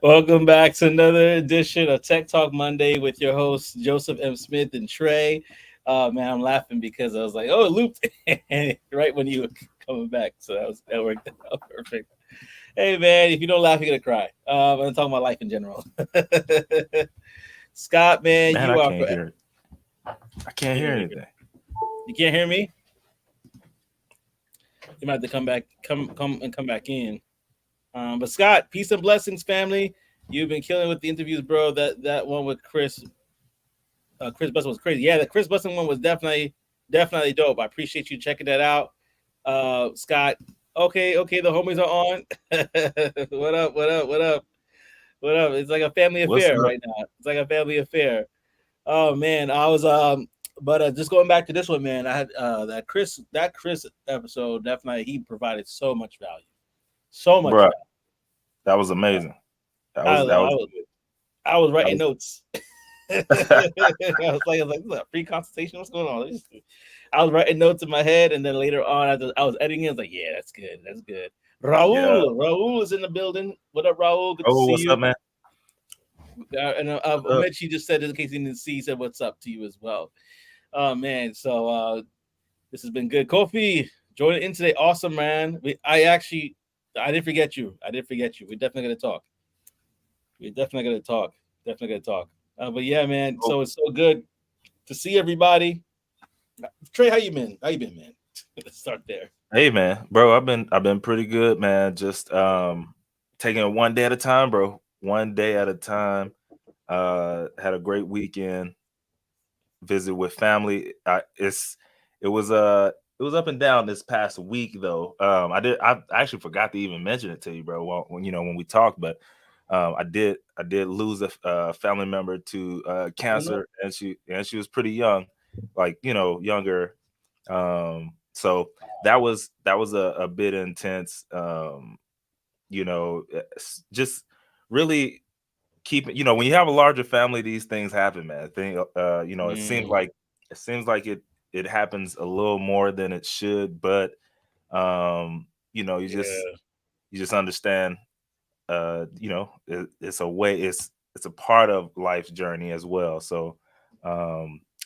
Welcome back to another edition of Tech Talk Monday with your hosts Joseph M. Smith and Trey. Man, I'm laughing because I was like, "Oh, it looped," right when you were coming back, so that worked out perfect. Hey, man, if you don't laugh, you're gonna cry. I'm talking about life in general. Scott, man, Man, you I are. can't hear it. I can't hear anything. You can't hear me. You might have to come back, come back in. But Scott, peace and blessings, family. You've been killing with the interviews, bro. That one with Chris Buston was crazy. Yeah, the Chris Buston one was definitely dope. I appreciate you checking that out, Scott. Okay, the homies are on. What up? What up? What up? What up? It's like a family What's affair up? right now. It's like a family affair. Oh man, I was but just going back to this one, man. I had that Chris episode. Definitely, he provided so much value, so much Bruh, value. that was amazing. That I, was that I was was I was that writing was notes. I was like, this is a free consultation. What's going on? I was writing notes in my head, and then later on, I was editing. I was like, yeah, that's good. That's good. yeah. Raul is in the building. What up, Raul? Good to Oh, see what's you. up, man? And What's up? Mitch, he just said, in case he didn't see, he said, "What's up" to you as well. Oh man, so this has been good. Kofi, joining in today. Awesome, man. I didn't forget you. I didn't forget you. We're definitely gonna talk. We're definitely gonna talk. Definitely gonna talk. But yeah, man. Oh, So it's so good to see everybody. Trey, how you been? How you been, man? Let's start there. hey, man, bro. I've been pretty good, man. Just taking it one day at a time, bro. One day at a time. Had a great weekend. Visit with family. It was up and down this past week though. I actually forgot to even mention it to you, bro. When we talked, but I did lose a family member to Oh no. cancer, and she was pretty young, like younger. So that was a bit intense. Just really keep when you have a larger family, these things happen, man. It seems Mm, like it happens a little more than it should, but you just yeah. understand. It's a way. It's a part of life's journey as well. So,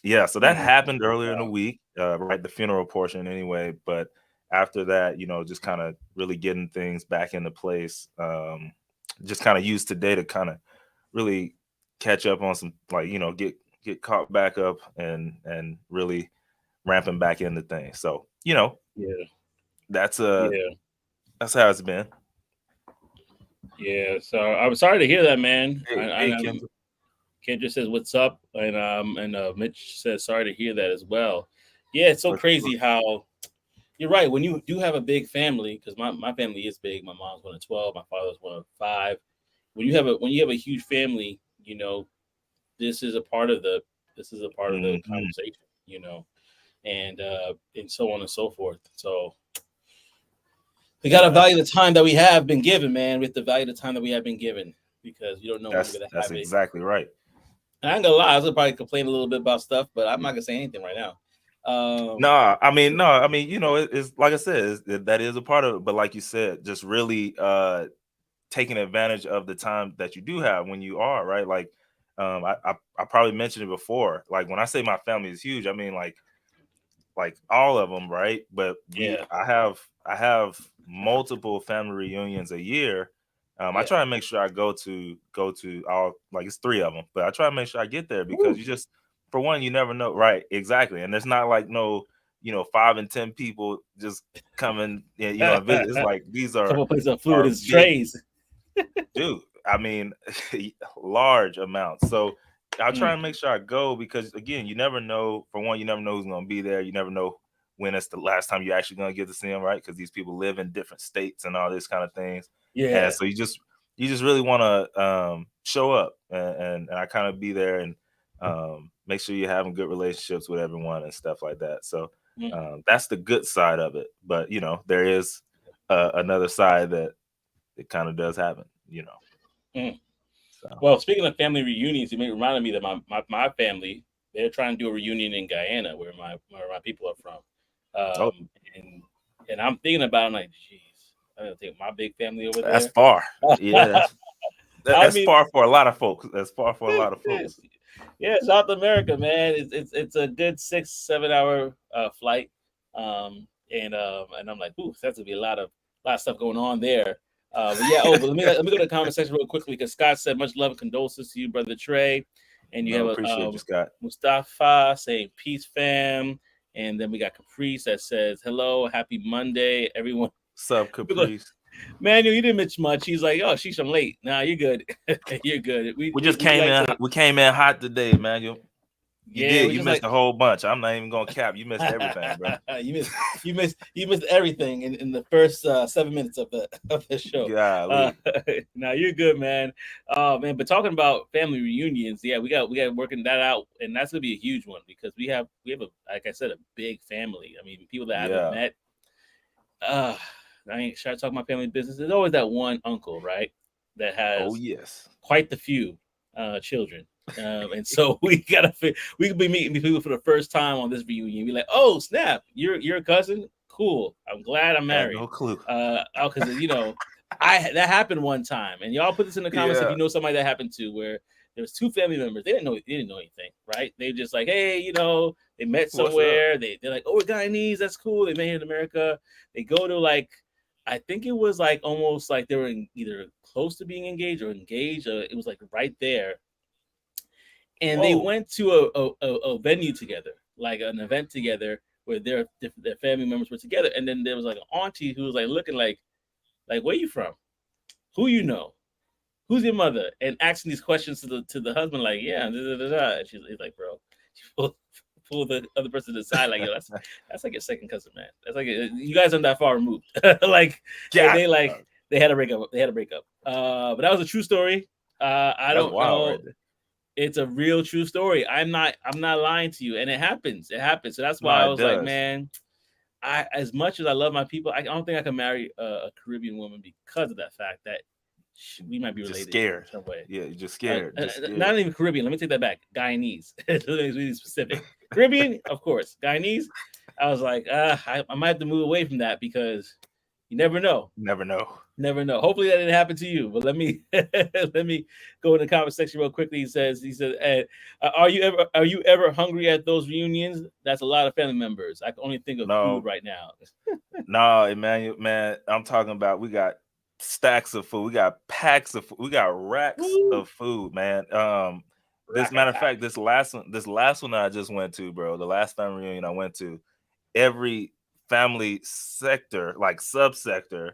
yeah. So that Mm, happened earlier in the week, right? The funeral portion, anyway. But after that, just kind of really getting things back into place. Just kind of used today to kind of really catch up on some, like, get caught back up and really ramping back into things. So yeah. that's uh Yeah. that's how it's been. Yeah. So I'm sorry to hear that, man. I Hey, know Kendra. Kendra says what's up, and Mitch says sorry to hear that as well. Yeah, it's so For sure. crazy how you're right. When you do have a big family, because my family is big. My mom's one of 12. My father's one of five. When you have a huge family, this is a part of the Mhm. conversation. And so on and so forth. So we gotta Yeah, value the time that we have been given, man. We have to value the time that we have been given because you don't know when you're that's gonna that's have it. exactly right. And I ain't gonna lie, I was gonna probably complain a little bit about stuff, but I'm not gonna say anything right now. Nah, I mean, no, I mean, it's like I said, that is a part of it. But like you said, just really taking advantage of the time that you do have when you are right. Like, I probably mentioned it before. Like when I say my family is huge, I mean like all of them, right? But Yeah, I have multiple family reunions a year. I yeah. try to make sure I go to all, like, it's three of them, but I try to make sure I get there because Woo. you just, for one, you never know, right? Exactly, and there's not like no 5 and 10 people just coming, and visit. It's like these are Couple plates of food are is big, trays. dude. I mean, large amounts. So I'll try Mm, and make sure I go because, again, you never know. For one, you never know who's going to be there. You never know when it's the last time you're actually going to get to see them, right? Because these people live in different states and all this kind of things, and yeah. so you just really want to show up and I kind of be there and make sure you're having good relationships with everyone and stuff like that. So Mm, that's the good side of it. But there is another side that it kind of does happen. mm. So. Well, speaking of family reunions, it reminded me that my family, they're trying to do a reunion in Guyana, where my people are from. Oh, And I'm thinking about it, I'm like, jeez, I don't think my big family over that's there. far. Yeah, That's far for a lot of folks. That's far for a lot of folks. Yeah, South America, man. It's a good 6-7 hour flight. And I'm like, ooh, that's gonna be a lot of stuff going on there. But yeah, but let me go to the comment section real quickly because Scott said much love and condolences to you, brother Trey. And you have appreciate you, Scott. Mustafa saying peace, fam. And then we got Caprice that says hello, happy Monday, everyone. Sup, Caprice? Manuel, you didn't miss much. He's like, oh, sheesh, I'm late. Nah, you're good. You're good. We came in hot today, Manuel. You missed a whole bunch. I'm not even gonna cap. You missed everything, bro. you missed everything in the first 7 minutes of the show. Now you're good, man. Man, but talking about family reunions, yeah, we got working that out, and that's gonna be a huge one because we have a, like I said, a big family. I mean, people that I haven't met. I ain't trying to talk my family business. There's always that one uncle, right, that has quite the few children. And so we could be meeting people for the first time on this reunion. Be like, oh snap, you're a cousin? Cool. I'm glad I'm married. No clue. Because that happened one time, and y'all put this in the comments if you know somebody that happened to, where there was two family members. They didn't know anything, right? They just like, hey, they met somewhere. They're like, oh, we're Guyanese. That's cool. They met here in America. They go to like, I think it was like almost like they were either close to being engaged or engaged. It was like right there. And they went to a venue together, like an event together where their family members were together. And then there was like an auntie who was like looking like where you from? Who you know? Who's your mother? And asking these questions to the husband, like, yeah, and she's like, bro, she pull the other person to the side, like, yo, that's like your second cousin, man. That's like you guys aren't that far removed. Like, they had a breakup. But that was a true story. I don't know. Right, it's a real true story. I'm not lying to you, and it happens. So that's why I was like, man, as much as I love my people, I don't think I can marry a Caribbean woman because of that fact that we might be related. Just scared. In some way. Yeah, you're just scared. Not even Caribbean. Let me take that back. Guyanese. It's really specific. Caribbean, of course. Guyanese. I was like, I might have to move away from that because you never know. Never know. Hopefully that didn't happen to you. But let me go in the comment section real quickly. He said, are you ever hungry at those reunions? That's a lot of family members. I can only think of food right now. No, Emmanuel, man, I'm talking about we got stacks of food. We got packs of food. We got racks of food, man. This matter of fact, this last one I just went to, bro, the last family reunion I went to, every family sector, like subsector,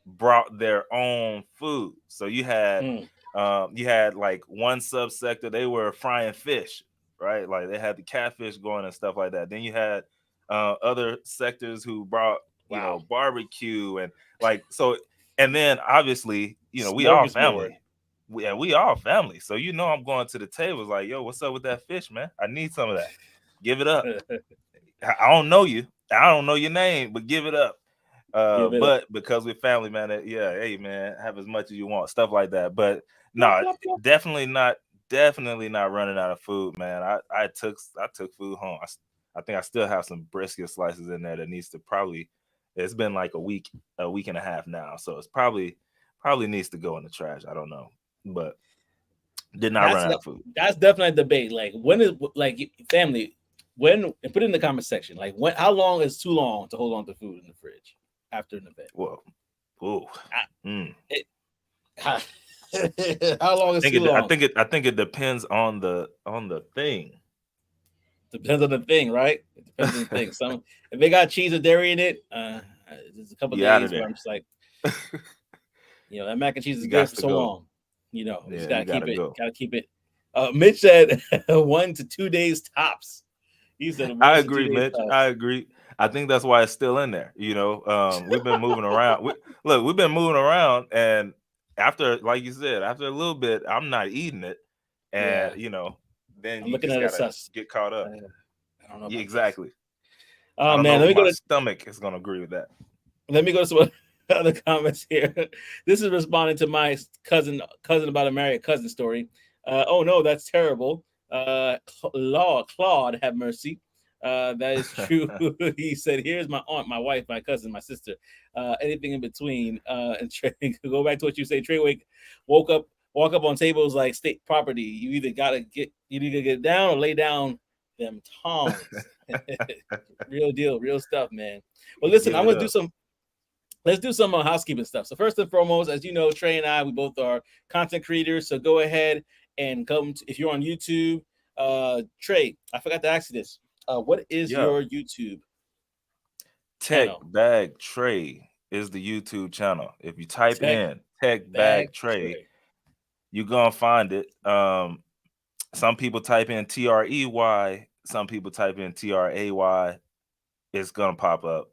brought their own food. So you had like one subsector, they were frying fish, right? Like they had the catfish going and stuff like that. Then you had other sectors who brought barbecue and like so. And then obviously, we all family. We all family. So I'm going to the tables like, yo, what's up with that fish, man? I need some of that. Give it up. I don't know you. I don't know your name, but give it up. But because we're family, man, hey, man, have as much as you want, stuff like that. But no, definitely not running out of food, man. I took food home. I think I still have some brisket slices in there that needs to it's been like a week and a half now, so it's probably needs to go in the trash. I don't know, but did not run out of food. That's definitely a debate. Like when is like family? When and put it in the comment section. Like how long is too long to hold on to food in the fridge after an event? Whoa, how long is too long? I think it depends on the thing. Depends on the thing, right? It depends on the thing. If they got cheese or dairy in it, there's a couple days where I'm just like, that mac and cheese is good for so long. You just gotta keep it. Mitch said 1 to 2 days tops. He said, I agree, Mitch. I agree. I think that's why it's still in there. We've been moving around. We've been moving around, and after, like you said, after a little bit, I'm not eating it, and then I'm looking at it, get caught up. I don't know. Exactly. Oh man, let me go to stomach is gonna agree with that. Let me go to some other comments here. This is responding to my cousin about to marry a cousin story. Oh no, that's terrible. Claude, have mercy. That is true. He said, here's my aunt, my wife, my cousin, my sister, anything in between. And Trey, go back to what you say. Trey woke up walk up on tables like state property. You either get down or lay down them tongs. Real deal, real stuff, man. Well, listen, Give I'm it gonna do up. some. Let's do some housekeeping stuff. So first and foremost, as you know, Trey and I, we both are content creators. So go ahead and if you're on YouTube. Trey, I forgot to ask you this. What is Yeah. your YouTube Tech channel? Bag Trey is the YouTube channel. If you type Tech in Tech Bag Bag Trey, Trey. you're gonna find it. Some people type in TREY, some people type in TRAY. It's gonna pop up.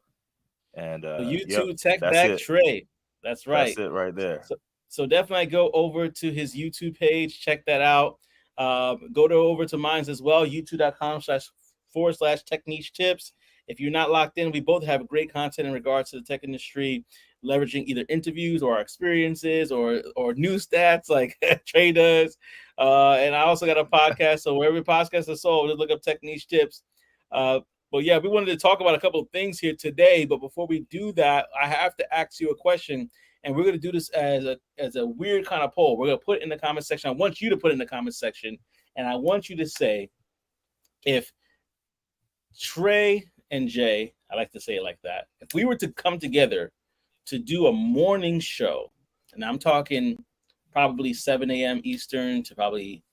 And So yep, YouTube Tech that's Bag it. Trey. That's That's right. it right there. So definitely go over to his YouTube page. Check that out. Go over to mine as well. YouTube.com//tech niche tips. If you're not locked in, we both have great content in regards to the tech industry, leveraging either interviews or our experiences or new stats like Trey does. And I also got a podcast. So wherever podcasts are sold, just look up Tech Niche Tips. But yeah, we wanted to talk about a couple of things here today. But before we do that, I have to ask you a question. And we're going to do this as a weird kind of poll. We're going to put it in the comment section. I want you to put it in the comment section. And I want you to say if Trey and Jay, I like to say it like that, if we were to come together to do a morning show, and I'm talking probably 7 a.m. Eastern to probably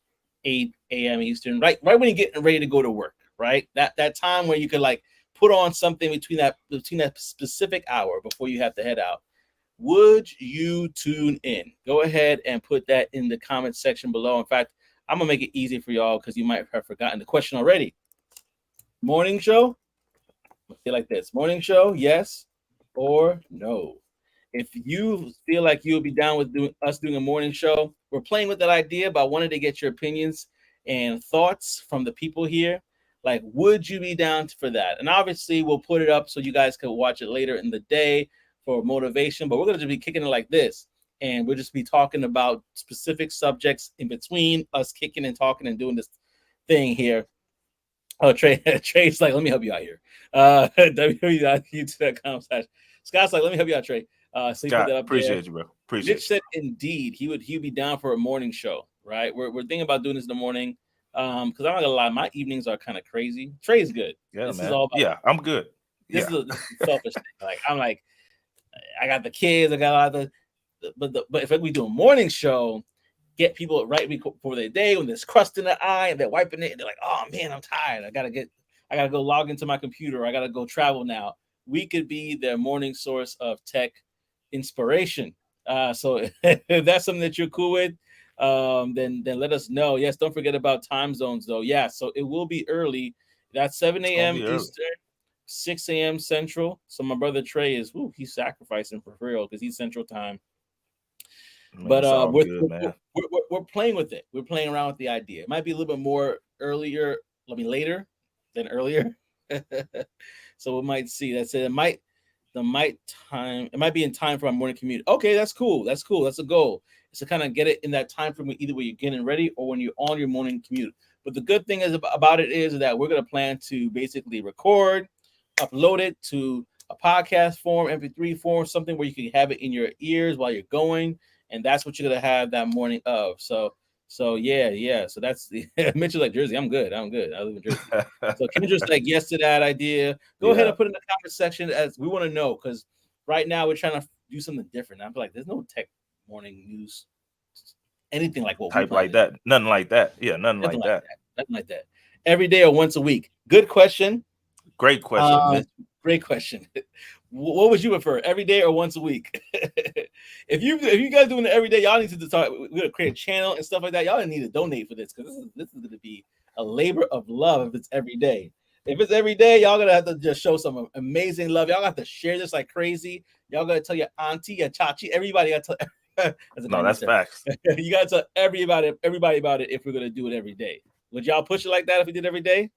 8 a.m. Eastern, right when you're getting ready to go to work, right? That time where you could like put on something between that specific hour before you have to head out. Would you tune in? Go ahead and put that in the comment section below. In fact, I'm going to make it easy for y'all because you might have forgotten the question already. Morning show? Feel like this. Morning show, yes or no? If you feel like you'll be down with us doing a morning show, we're playing with that idea, but I wanted to get your opinions and thoughts from the people here. Like, would you be down for that? And obviously, we'll put it up so you guys can watch it later in the day for motivation, but we're going to just be kicking it like this. And we'll just be talking about specific subjects in between us kicking and talking and doing this thing here. Oh, Trey's like, let me help you out here. www.youtube.com/ Scott's like, let me help you out, Trey. So you put that up appreciate there. you, bro. Appreciate Nick said indeed he'd be down for a morning show, right? We're thinking about doing this in the morning. Because I'm not gonna lie, my evenings are kind of crazy. Trey's good. Yeah, this man. is all about I'm good. This is a selfish thing. Like I'm like, I got the kids, I got a lot of but if we do a morning show, get people right before their day when there's crust in the eye and they're wiping it and they're like, oh man, I'm tired. I gotta go log into my computer. I gotta go travel now. We could be their morning source of tech inspiration. So if that's something that you're cool with, then let us know. Yes, don't forget about time zones though. Yeah, so it will be early. That's 7 a.m. Eastern, 6 a.m. Central. So my brother Trey he's sacrificing for real because he's Central Time. Man, but we're playing with it. We're playing around with the idea. It might be a little bit more later than earlier. So we might see. That's it. It might be in time for our morning commute. Okay, that's cool. That's a goal. It's to kind of get it in that time frame either when you're getting ready or when you're on your morning commute. But the good thing about it is that we're going to plan to basically record, upload it to a podcast form, MP3 form, something where you can have it in your ears while you're going. And that's what you're going to have that morning of. So yeah. So that's the Mitchell like Jersey. I'm good. I live in Jersey. So Kendra's like yes to that idea. Go ahead and put it in the comment section as we want to know, because right now we're trying to do something different. I'm like, there's no tech morning news, anything like what type like that. Nothing like that. Yeah, nothing like that. Nothing like that. Every day or once a week. Good question. Great question. Great question. What would you prefer, every day or once a week? if you guys doing it every day, y'all need to talk. We're gonna create a channel and stuff like that. Y'all need to donate for this because this is gonna be a labor of love if it's every day. If it's every day, y'all gonna have to just show some amazing love. Y'all got to share this like crazy. Y'all gotta tell your auntie, your chachi, everybody gotta tell. That's facts. You gotta tell everybody about it if we're gonna do it every day. Would y'all push it like that if we did every day?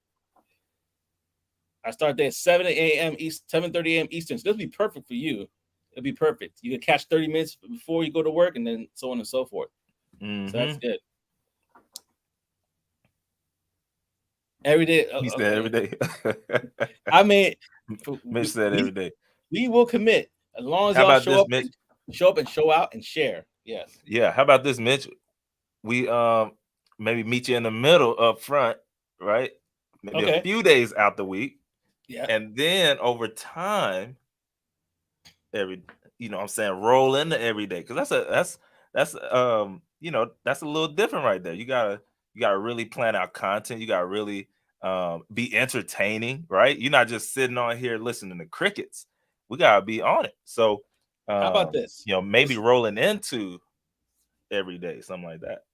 I start there at 7 a.m. East, 7:30 a.m. Eastern. So this would be perfect for you. It'll be perfect. You can catch 30 minutes before you go to work, and then so on and so forth. So that's good. Every day. He said every day. I mean, Mitch said every day. We will commit as long as y'all show up and show out and share. Yes. Yeah. How about this, Mitch? we maybe meet you in the middle up front, right? Maybe a Okay. few days out the week. Yeah. And then over time, I'm saying, roll into every day. Because that's that's a little different right there. You gotta really plan out content. You gotta really be entertaining, right? You're not just sitting on here listening to crickets. We gotta be on it. So How about this? maybe rolling into every day, something like that.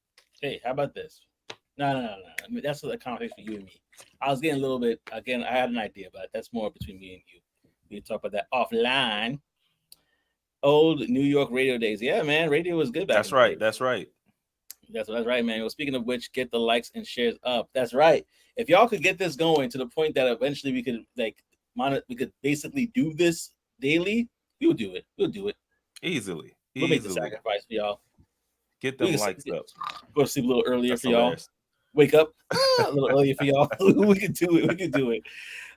Hey, how about this? No. I mean, that's a conversation for you and me. I was getting a little bit again. I had an idea, but that's more between me and you. We can talk about that offline. Old New York radio days. Yeah, man, radio was good back That's in the right. day. That's right. That's right, man. Well, speaking of which, get the likes and shares up. That's right. If y'all could get this going to the point that eventually we could we could basically do this daily, we would do it. We'll do it. Easily. We'll make the sacrifice for y'all. Get them likes up. Go to sleep a little earlier That's for y'all. hilarious. Wake up a little earlier for y'all. We can do it. We can do it.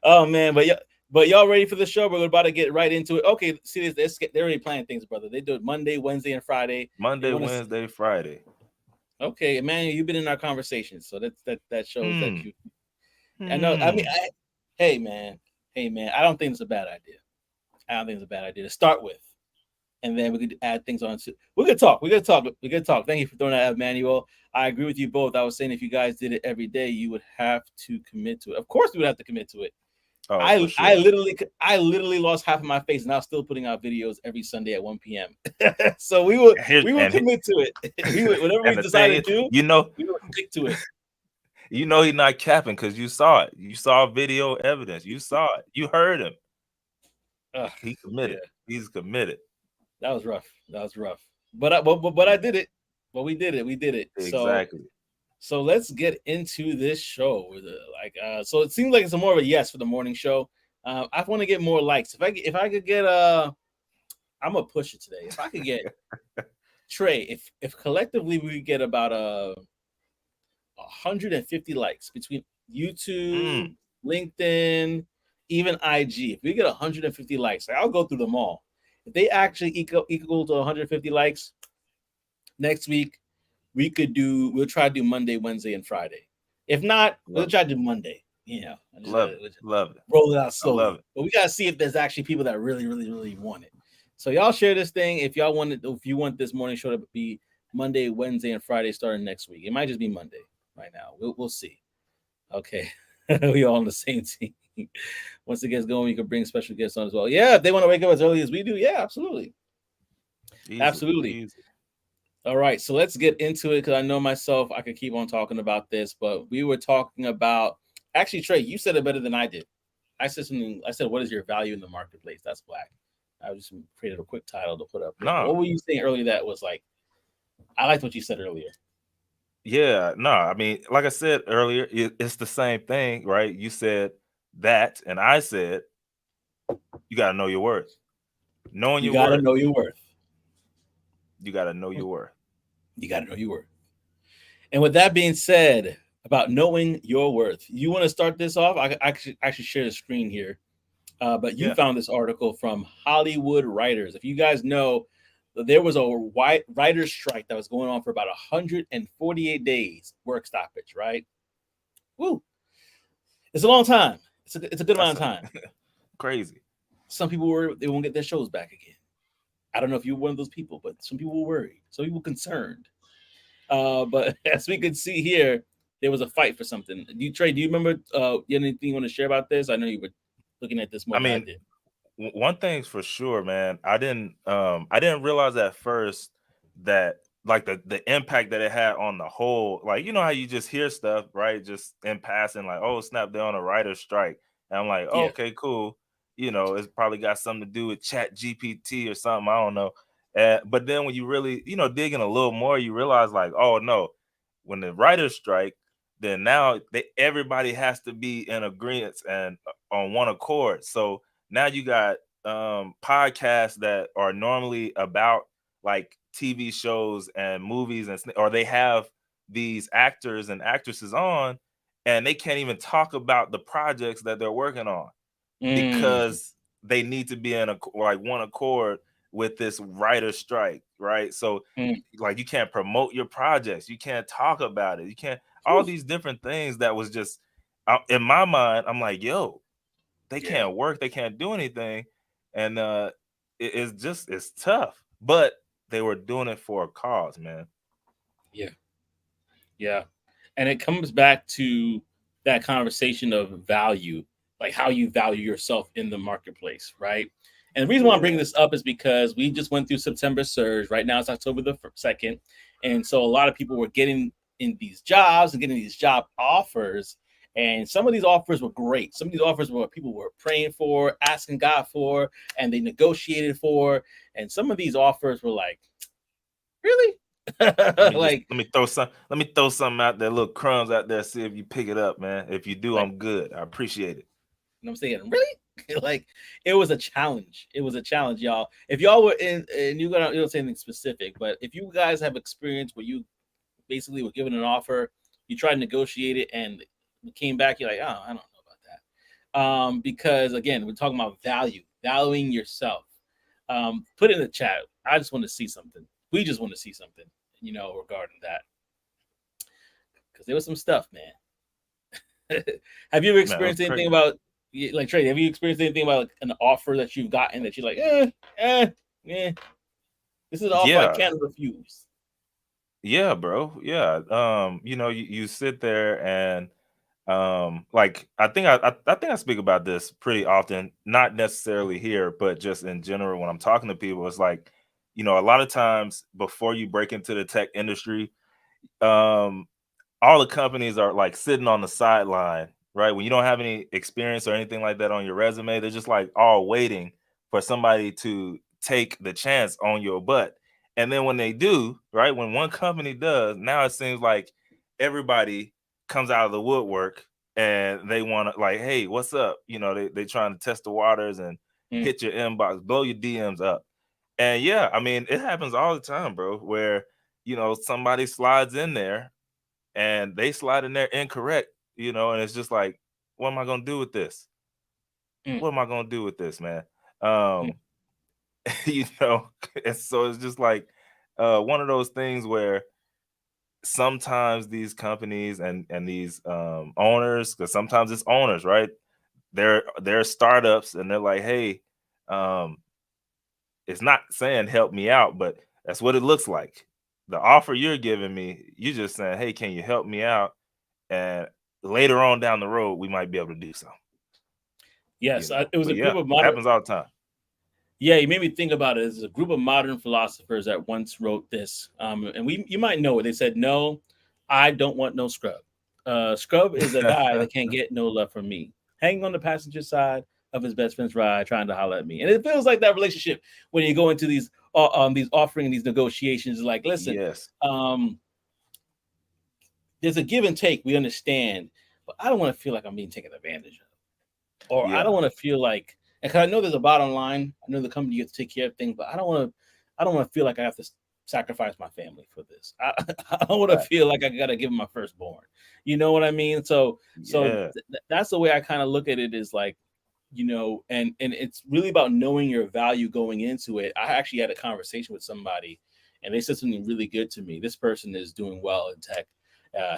Oh man, but y'all ready for the show? We're about to get right into it. Okay, see this. They're already planning things, brother. They do it Monday, Wednesday, and Friday. Monday, Wednesday, Friday. Okay, Emmanuel, you've been in our conversations, so that shows that you. I know. I mean, hey man, I don't think it's a bad idea. I don't think it's a bad idea to start with, and then we could add things on to. We're gonna talk. Thank you for throwing that out, Emmanuel. I agree with you both. I was saying if you guys did it every day, you would have to commit to it. Of course, we would have to commit to it. Oh, sure. I literally lost half of my face, and I was still putting out videos every Sunday at 1 p.m. So we will commit to it. Whatever we decide to do, we will stick to it. You know he's not capping because you saw it. You saw video evidence. You saw it. You heard him. He committed. Yeah. He's committed. That was rough. But I did it. But we did it. Exactly. So let's get into this show. So it seems like it's more of a yes for the morning show. I want to get more likes. If I could get I'm gonna push it today. If I could get Trey, if collectively we get about 150 likes between YouTube, LinkedIn, even IG. If we get 150 likes, I'll go through them all. If they actually equal to 150 likes next week, we'll try to do Monday, Wednesday, and Friday. If not, we'll try to do Monday. Love it. Roll it out slowly. But we gotta see if there's actually people that really, really, really want it. So y'all share this thing. If you want this morning show to be Monday, Wednesday, and Friday starting next week. It might just be Monday right now. We'll see. Okay. We all on the same team. Once it gets going, you can bring special guests on as well. Yeah, if they want to wake up as early as we do, yeah, absolutely. Absolutely. All right, so let's get into it because I know myself, I could keep on talking about this, but we were talking about actually, Trey, you said it better than I did. I said, what is your value in the marketplace? That's black. I just created a quick title to put up. No. What were you saying earlier that was like, I liked what you said earlier. Yeah, no, I mean, like I said earlier, it's the same thing, right? You said that, and I said, you got to know your worth. Knowing your worth. You got to know your worth. You got to know your worth. You got to know your worth. And with that being said, about knowing your worth, you want to start this off? I actually share the screen here. But you found this article from Hollywood Writers. If you guys know, there was a writer's strike that was going on for about 148 days, work stoppage, right? Woo. It's a long time. It's a good amount of time. Crazy. Some people they won't get their shows back again. I don't know if you're one of those people, but some people were worried. Some people concerned. But as we can see here, there was a fight for something. Trey, do you remember anything you want to share about this? I know you were looking at this more than I did. One thing's for sure, man. I didn't realize at first that like the impact that it had on the whole, like, how you just hear stuff, right? Just in passing, like, oh snap, they're on a writer's strike. And I'm like, oh, okay, cool. It's probably got something to do with Chat GPT or something. I don't know. But then when you really, dig in a little more, you realize like, oh no, when the writers strike, then now everybody has to be in agreement and on one accord. So now you got podcasts that are normally about like TV shows and movies, or they have these actors and actresses on, and they can't even talk about the projects that they're working on because they need to be in one accord with this writer strike, right? So Mm. like you can't promote your projects, you can't talk about it, you can't all these different things that was just in my mind. I'm like, yo, they Yeah. can't work, they can't do anything, and it's tough. But they were doing it for a cause, man. Yeah. Yeah. And it comes back to that conversation of value, like how you value yourself in the marketplace, right? And the reason why I'm Yeah, bringing this up is because we just went through September surge. Right now it's October the 2nd. And so a lot of people were getting in these jobs and getting these job offers. And some of these offers were great. Some of these offers were what people were praying for, asking God for, and they negotiated for. And some of these offers were like, really? Like, let me throw something out there, little crumbs out there, see if you pick it up, man. If you do, like, I'm good. I appreciate it. you know what I'm saying? Really? Like, it was a challenge. It was a challenge, y'all. If y'all were in, and you don't say anything specific, but if you guys have experience where you basically were given an offer, you tried to negotiate it, and it came back, you're like, oh, I don't know about that. Because again, we're talking about valuing yourself. Put it in the chat. I just want to see something. We just want to see something, regarding that, because there was some stuff, man. Have you ever Man, that's experienced anything crazy. about, like, Trey? Have you experienced anything about, like, an offer that you've gotten that you're like, this is an offer I Yeah, can't refuse? yeah, bro. Yeah. You sit there and like I think I speak about this pretty often, not necessarily here, but just in general when I'm talking to people. It's like, a lot of times before you break into the tech industry, um, all the companies are like sitting on the sideline, right? When you don't have any experience or anything like that on your resume, they're just like all waiting for somebody to take the chance on your butt. And then when they do, right, when one company does, now it seems like everybody comes out of the woodwork and they want to like, hey, what's up? They trying to test the waters and Mm, hit your inbox, blow your DMs up. And yeah, I mean, it happens all the time, bro, where somebody slides in there and they slide in there incorrect, and it's just like, what am I gonna do with this? mm, What am I gonna do with this, man? mm. Um, you know, and so it's just like one of those things where sometimes these companies and these owners, because sometimes it's owners, right? They're startups and they're like, hey, um, it's not saying help me out, but that's what it looks like. The offer you're giving me, you're just saying, hey, can you help me out? And later on down the road, we might be able to do something, Yes, it was a But group yeah, of it modern. happens all the time. Yeah, you made me think about it. There's a group of modern philosophers that once wrote this, and you might know it. They said, "No, I don't want no scrub. Scrub is a guy that can't get no love from me, hanging on the passenger side of his best friend's ride, trying to holler at me." And it feels like that relationship when you go into these offering these negotiations. Like, listen, Yes. um, there's a give and take. We understand, but I don't want to feel like I'm being taken advantage of, or I don't Yeah. want to feel like, because I know there's a bottom line. I know the company gets to take care of things, but I don't want to. I don't want to feel like I have to sacrifice my family for this. I don't want to Right. feel like I got to give them my firstborn. You know what I mean? So Yeah. that's the way I kind of look at it. Is like, and it's really about knowing your value going into it. I actually had a conversation with somebody, and they said something really good to me. This person is doing well in tech,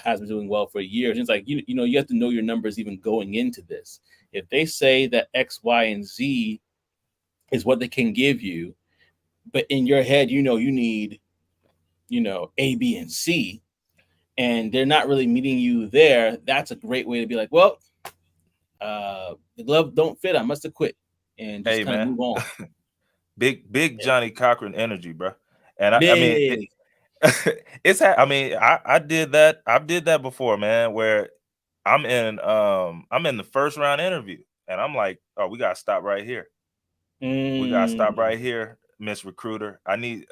has been doing well for years. And it's like, you have to know your numbers even going into this. If they say that X, Y, and Z is what they can give you, but in your head, you need, A, B, and C, and they're not really meeting you there, that's a great way to be like, well, the glove don't fit. I must have quit, and just Hey, kind of man. move on. Big Yeah. Johnny Cochran energy, bro. And I mean, Big. I mean, I did that. I did that before, man, where I'm in the first round interview and I'm like, oh, we gotta stop right here. We gotta stop Mm, right here, Miss Recruiter. I need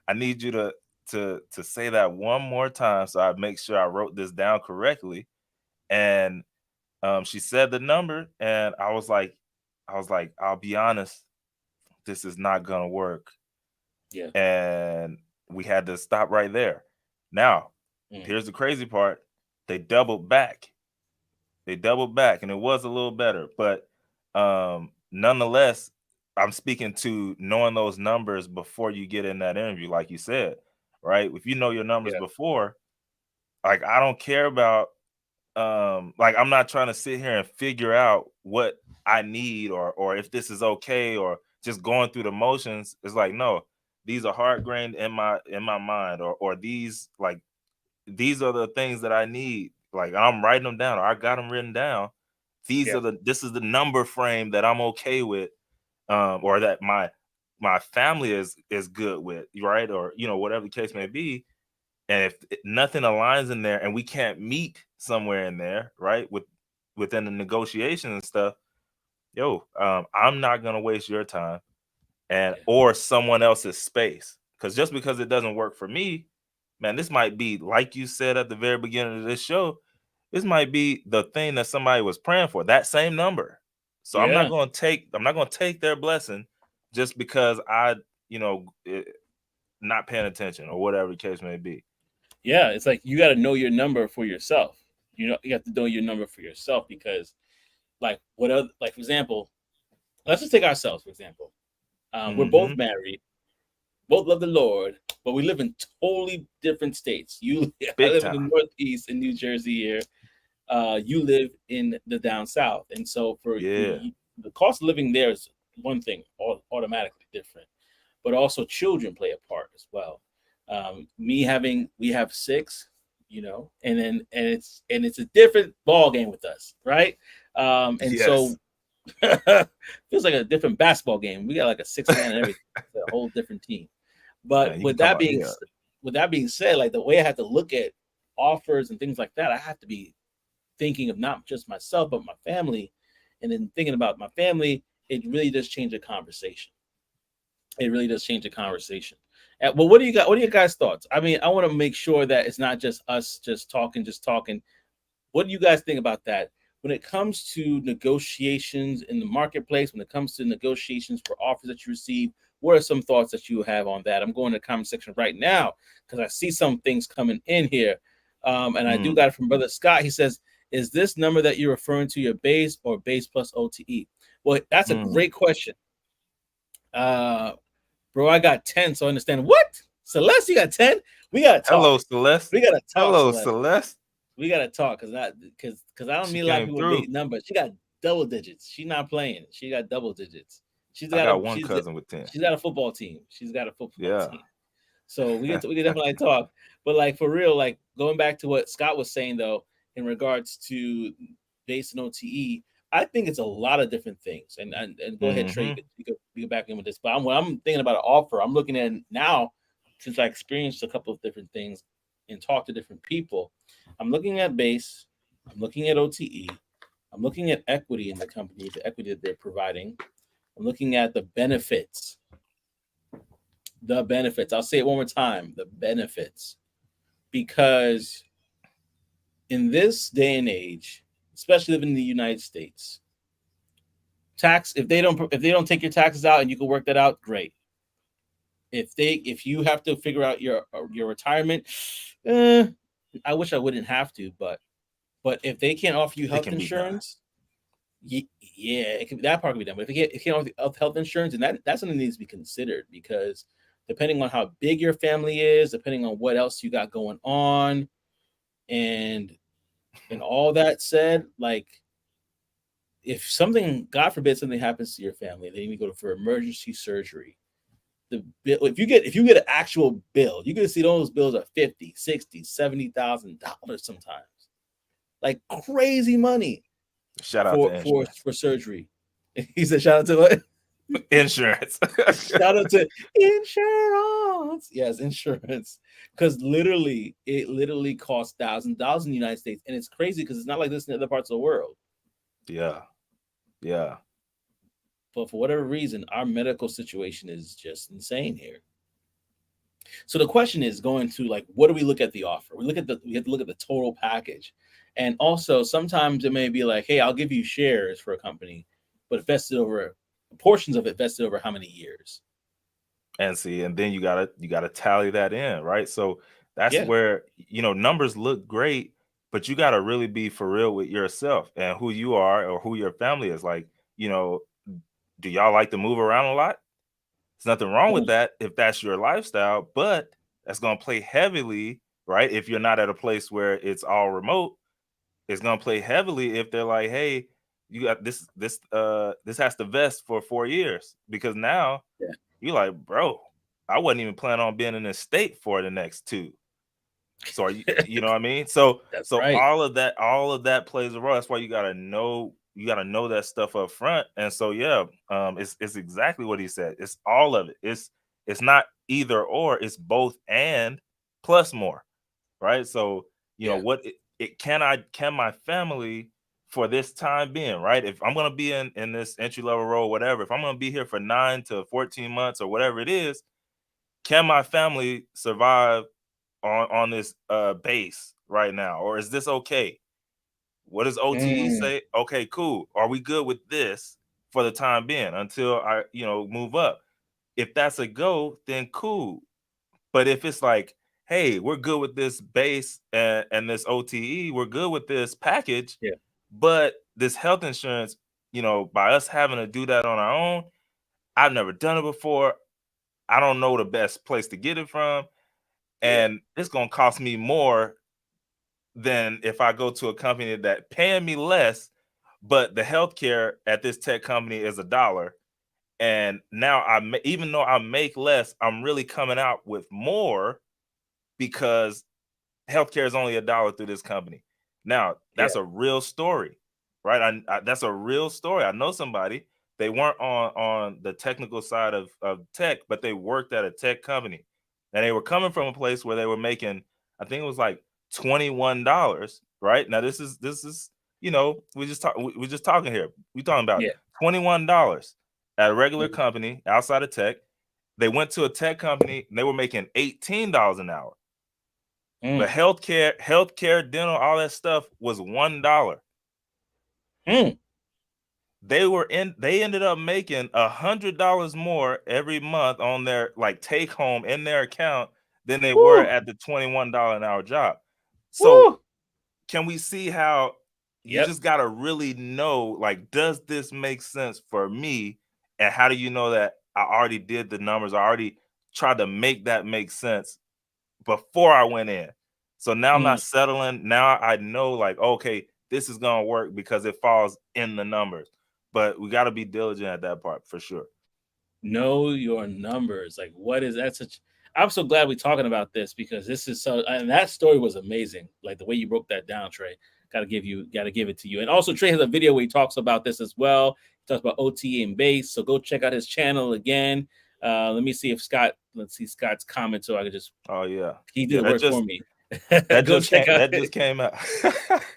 I need you to say that one more time so I make sure I wrote this down correctly. And she said the number, and I was like, I'll be honest, this is not gonna work. yeah. And we had to stop right there. Now, Mm, here's the crazy part. They doubled back. They doubled back, and it was a little better, but nonetheless, I'm speaking to knowing those numbers before you get in that interview, like you said, right? If you know your numbers Yeah. before, like I don't care about like I'm not trying to sit here and figure out what I need or if this is okay or just going through the motions. It's like, no, these are hard grained in my mind, or these are the things that I need. Like I'm writing them down, or I got them written down. Yeah. This is the number frame that I'm okay with, or that my family is good with, right? Or whatever the case may be. And if nothing aligns in there and we can't meet somewhere in there, right, within the negotiation and stuff, I'm not gonna waste your time and Yeah. or someone else's space. Because just because it doesn't work for me, man, this might be, like you said at the very beginning of this show, this might be the thing that somebody was praying for, that same number. So I'm not Yeah. gonna take their blessing just because not paying attention or whatever the case may be. Yeah. It's like you got to know your number for yourself. You have to know your number for yourself because, like, what other, like, for example, let's just take ourselves, for example. We're both Mm-hmm. married, both love the Lord, but we live in totally different states. I Big live in the time. Northeast in New Jersey here. You live in the down south, and so for Yeah. you, the cost of living there is one thing, automatically different, but also children play a part as well. We have six, and it's a different ball game with us, right? And Yes. so feels like a different basketball game. We got like a 6 man and everything, it's a whole different team. But Man, you can come out. Yeah. with that being said, like the way I have to look at offers and things like that, I have to be thinking of not just myself but my family, and then thinking about my family, it really does change the conversation. It really does change the conversation. But what do you got? What are your guys' thoughts? I mean, I want to make sure that it's not just us just talking, just talking. What do you guys think about that when it comes to negotiations in the marketplace? When it comes to negotiations for offers that you receive, what are some thoughts that you have on that? I'm going to the comment section right now because I see some things coming in here, and I do got it from Brother Scott. He says, "Is this number that you're referring to your base or base plus OTE?" Well, that's a Mm. great question. Bro, I got 10, so I understand. What? Celeste, you got 10? We gotta Hello, talk. Celeste. We gotta talk, Hello, Celeste. Celeste. We gotta talk because I don't She meet a lot of came people with through. big numbers. She got double digits. She's not playing. She got double digits. I got one cousin with 10. She's got a football team. She's got a football Yeah. team. So we can definitely talk. But like for real, like going back to what Scott was saying though, in regards to base and OTE, I think it's a lot of different things. And go ahead, Trey, Mm-hmm. you could back in with this. But when I'm thinking about an offer, I'm looking at now, since I experienced a couple of different things and talked to different people. I'm looking at base, I'm looking at OTE, I'm looking at equity in the company, the equity that they're providing. I'm looking at the benefits. The benefits. I'll say it one more time. The benefits. Because in this day and age, especially living in the United States, if they don't take your taxes out and you can work that out, great. If you have to figure out your retirement, I wish I wouldn't have to, but if they can't offer you It health can be done. insurance, yeah, that part can be done. But if you can't offer health insurance, and that's something that needs to be considered because depending on how big your family is, depending on what else you got going on, and all that said, like if something, God forbid, something happens to your family, they need to go for emergency surgery. The bill, if you get an actual bill, you can see those bills are 50, 60, $70,000 sometimes. Like crazy money Shout out to for surgery. He said, shout out to what? insurance. Shout out to insurance. Yes, insurance. Because it literally costs $1,000s in the United States. And it's crazy because it's not like this in other parts of the world. Yeah. Yeah. But for whatever reason, our medical situation is just insane here. So the question is going to like, what do we look at the offer? We have to look at the total package. And also sometimes it may be like, hey, I'll give you shares for a company, but vested over portions of it vested over how many years? And then you gotta tally that in, right? So that's Yeah. where numbers look great, but you gotta really be for real with yourself and who you are or who your family is. Like, Do y'all like to move around a lot? There's nothing wrong with that if that's your lifestyle, but that's going to play heavily, right? If you're not at a place where it's all remote, it's going to play heavily if they're like, hey, you got this has to vest for 4 years, because now you're like, bro, I wasn't even planning on being in this state for the next 2. So you know what I mean? So right. all of that plays a role. That's why you gotta know that stuff up front. And so it's exactly what he said. It's all of it. It's not either or, it's both and plus more. Right. So what can my family for this time being, right? If I'm gonna be in this entry level role, whatever, if I'm gonna be here for 9 to 14 months or whatever it is, can my family survive on this base right now, or is this okay? What does OTE say? Okay, cool. Are we good with this for the time being until I move up? If that's a go, then cool. But if it's like, hey, we're good with this base and this OTE, we're good with this package, but this health insurance, by us having to do that on our own, I've never done it before, I don't know the best place to get it from, and it's going to cost me more than if I go to a company that paying me less, but the healthcare at this tech company is $1. And now even though I make less, I'm really coming out with more because healthcare is only $1 through this company. Now that's a real story, right? That's a real story. I know somebody. They weren't on the technical side of tech, but they worked at a tech company, and they were coming from a place where they were making, I think it was like $21. Right now, this is we're just talking here. We're talking about $21 at a regular company outside of tech. They went to a tech company and they were making $18 an hour. But healthcare, dental, all that stuff was $1. They ended up making $100 more every month on their take home in their account than they were at the $21 an hour job. So can we see how you just got to really know, does this make sense for me? And how do you know that I already did the numbers? I already tried to make that make sense before I went in. So now I'm not settling. Now I know, okay, this is going to work because it falls in the numbers. But we got to be diligent at that part for sure. Know your numbers. What is that? I'm so glad we're talking about this, because this is and that story was amazing. The way you broke that down, Trey. Got to give it to you. And also, Trey has a video where he talks about this as well. He talks about OTA and base. So go check out his channel again. Let me see if let's see Scott's comment so I could just. Oh yeah, he did the work for me. That just came out.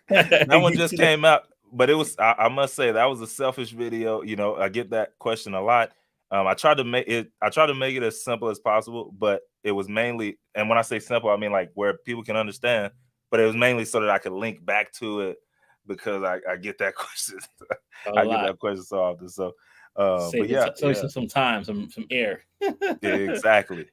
That one just came out. But it was, I must say, that was a selfish video. I get that question a lot. I tried to make it as simple as possible, but it was mainly, and when I say simple, I mean where people can understand, but it was mainly so that I could link back to it, because I get that question. I get that question so often. So some time, some air. Exactly.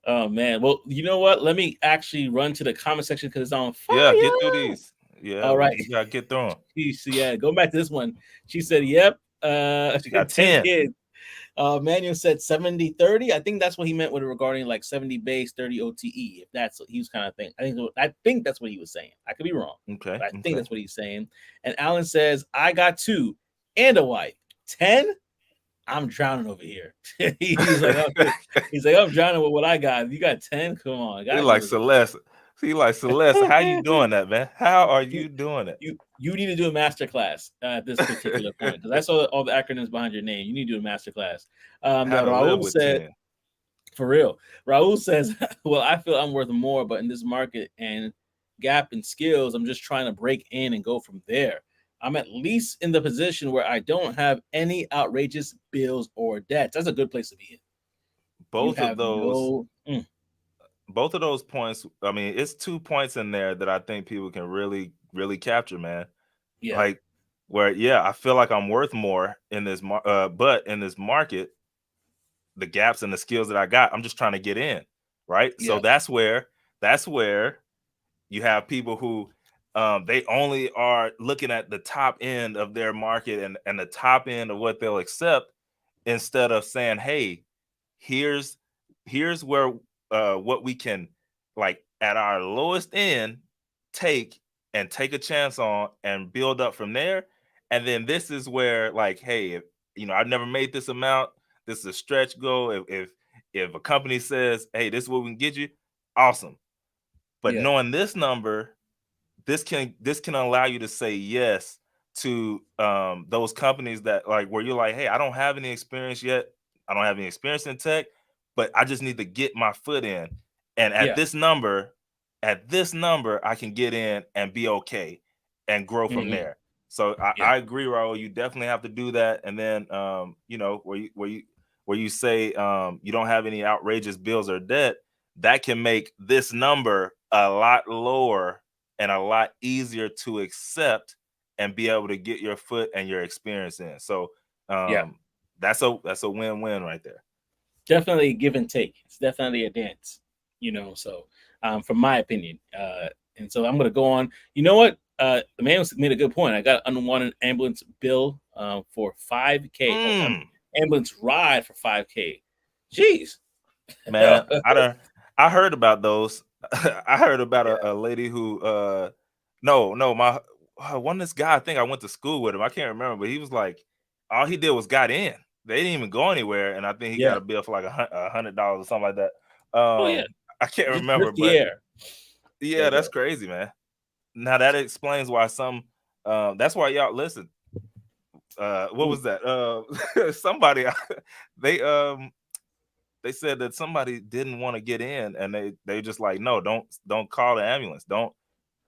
Oh man. Well, you know what? Let me actually run to the comment section because it's on fire. Yeah, get through these. Yeah. All right. Yeah, get through them. Yeah, go back to this one. She said, yep. She got 10 kids. Manuel said 70-30. I think that's what he meant with regarding 70 base, 30 OTE. If that's what he was kind of thinking. I think that's what he was saying. I could be wrong. Okay. But I think that's what he's saying. And Alan says, I got 2 and a wife. 10? I'm drowning over here. he's like, I'm drowning with what I got. You got 10? Come on. He like Celeste. How you doing that, man? How are you doing it? You need to do a master class at this particular point, because I saw all the acronyms behind your name. You need to do a master class. Raul said, 10. For real. Raul says, well, I feel I'm worth more, but in this market and gap in skills, I'm just trying to break in and go from there. I'm at least in the position where I don't have any outrageous bills or debts. That's a good place to be in. Both of those points. I mean, it's 2 points in there that I think people can really, really capture, man. Yeah. I feel like I'm worth more in this, but in this market, the gaps and the skills that I got, I'm just trying to get in, right? Yeah. So that's where you have people who they only are looking at the top end of their market and the top end of what they'll accept. instead of saying, hey, here's where what we can, like, at our lowest end, take a chance on and build up from there. And then this is where, like, hey, if, I've never made this amount, this is a stretch goal. If a company says, hey, this is what we can get you, awesome. But knowing this number, this can allow you to say yes to those companies that, like, where you're like, hey, I don't have any experience yet. I don't have any experience in tech, but I just need to get my foot in. And at this number, I can get in and be okay and grow from there. So I agree, Raul. You definitely have to do that. And then where you say you don't have any outrageous bills or debt, that can make this number a lot lower and a lot easier to accept and be able to get your foot and your experience in. So that's a win-win right there. Definitely give and take. It's definitely a dance, so from my opinion. And so I'm going to go on. You know what? The man made a good point. I got an unwanted ambulance bill for $5,000. Ambulance ride for $5,000. Jeez. Man, I heard about those. I heard about a lady who one of this guy, I think I went to school with him. I can't remember, but he was like, all he did was got in. They didn't even go anywhere, and I think he got a bill for like $100 or something like that. I can't remember, but that's crazy, man. Now that explains why some. That's why y'all listen. What was that? Somebody they said that somebody didn't want to get in, and they just like, no, don't call the ambulance. Don't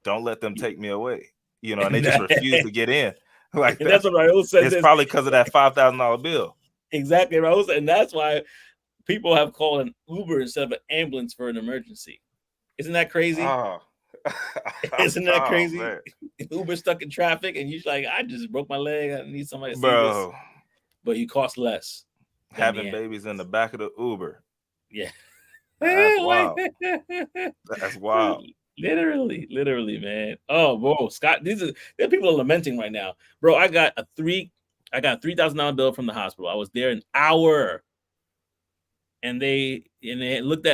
let them take me away. And they just refused to get in. Like that's what Raul said. It's probably because of that $5,000 bill. Exactly, Raul said, and that's why people have called an Uber instead of an ambulance for an emergency. Isn't that crazy? Oh. Isn't that crazy? Man. Uber stuck in traffic, and you're like, I just broke my leg. I need somebody to see this. But you cost less. Having babies in the back of the Uber. Yeah. That's wild. That's wild. Literally, man. Oh, bro, Scott, there people are lamenting right now. Bro, I got a $3,000 bill from the hospital. I was there an hour. And they looked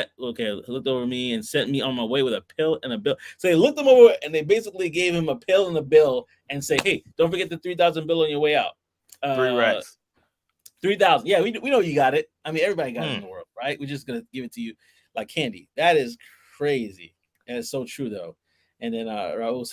over me and sent me on my way with a pill and a bill. So they looked them over and they basically gave him a pill and a bill and say, hey, don't forget the $3,000 bill on your way out. 3 racks. 3,000. Yeah, we know you got it. I mean, everybody got it in the world, right? We're just gonna give it to you like candy. That is crazy, and it's so true though. And then Raul,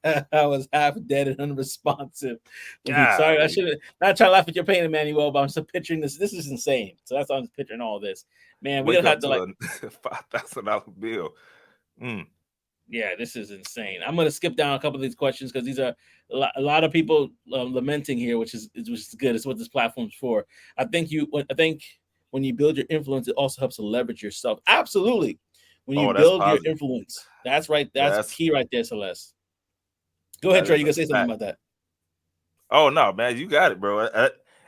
I was half dead and unresponsive. Sorry, I should not try to laugh at your pain, Emmanuel, but I'm still picturing this. This is insane. So that's why I'm picturing all this. Man, we're gonna have to like $5,000 bill. Yeah, this is insane. I'm going to skip down a couple of these questions because these are a lot of people lamenting here, which is good. It's what this platform's for. I think when you build your influence, it also helps to leverage yourself. Absolutely. When you build your influence, that's right. That's key right there, Celeste. Go ahead, Trey. You gonna say something about that? Oh no, man, you got it, bro.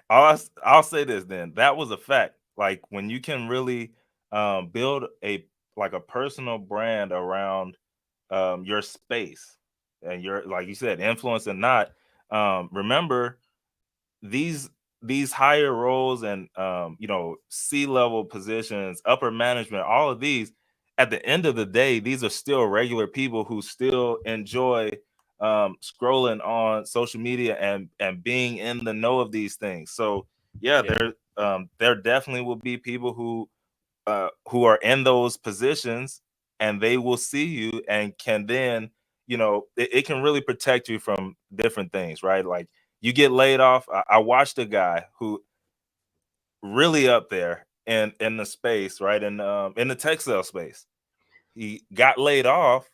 I'll say this then. That was a fact. Like when you can really build a personal brand around your space and your, like you said, influence and not. Remember these higher roles and C-level positions, upper management, all of these, at the end of the day, these are still regular people who still enjoy scrolling on social media and being in the know of these things. So there definitely will be people who are in those positions, and they will see you and can then, it can really protect you from different things, right? Like you get laid off. I watched a guy who really up there in the space, right? In the textile space. He got laid off.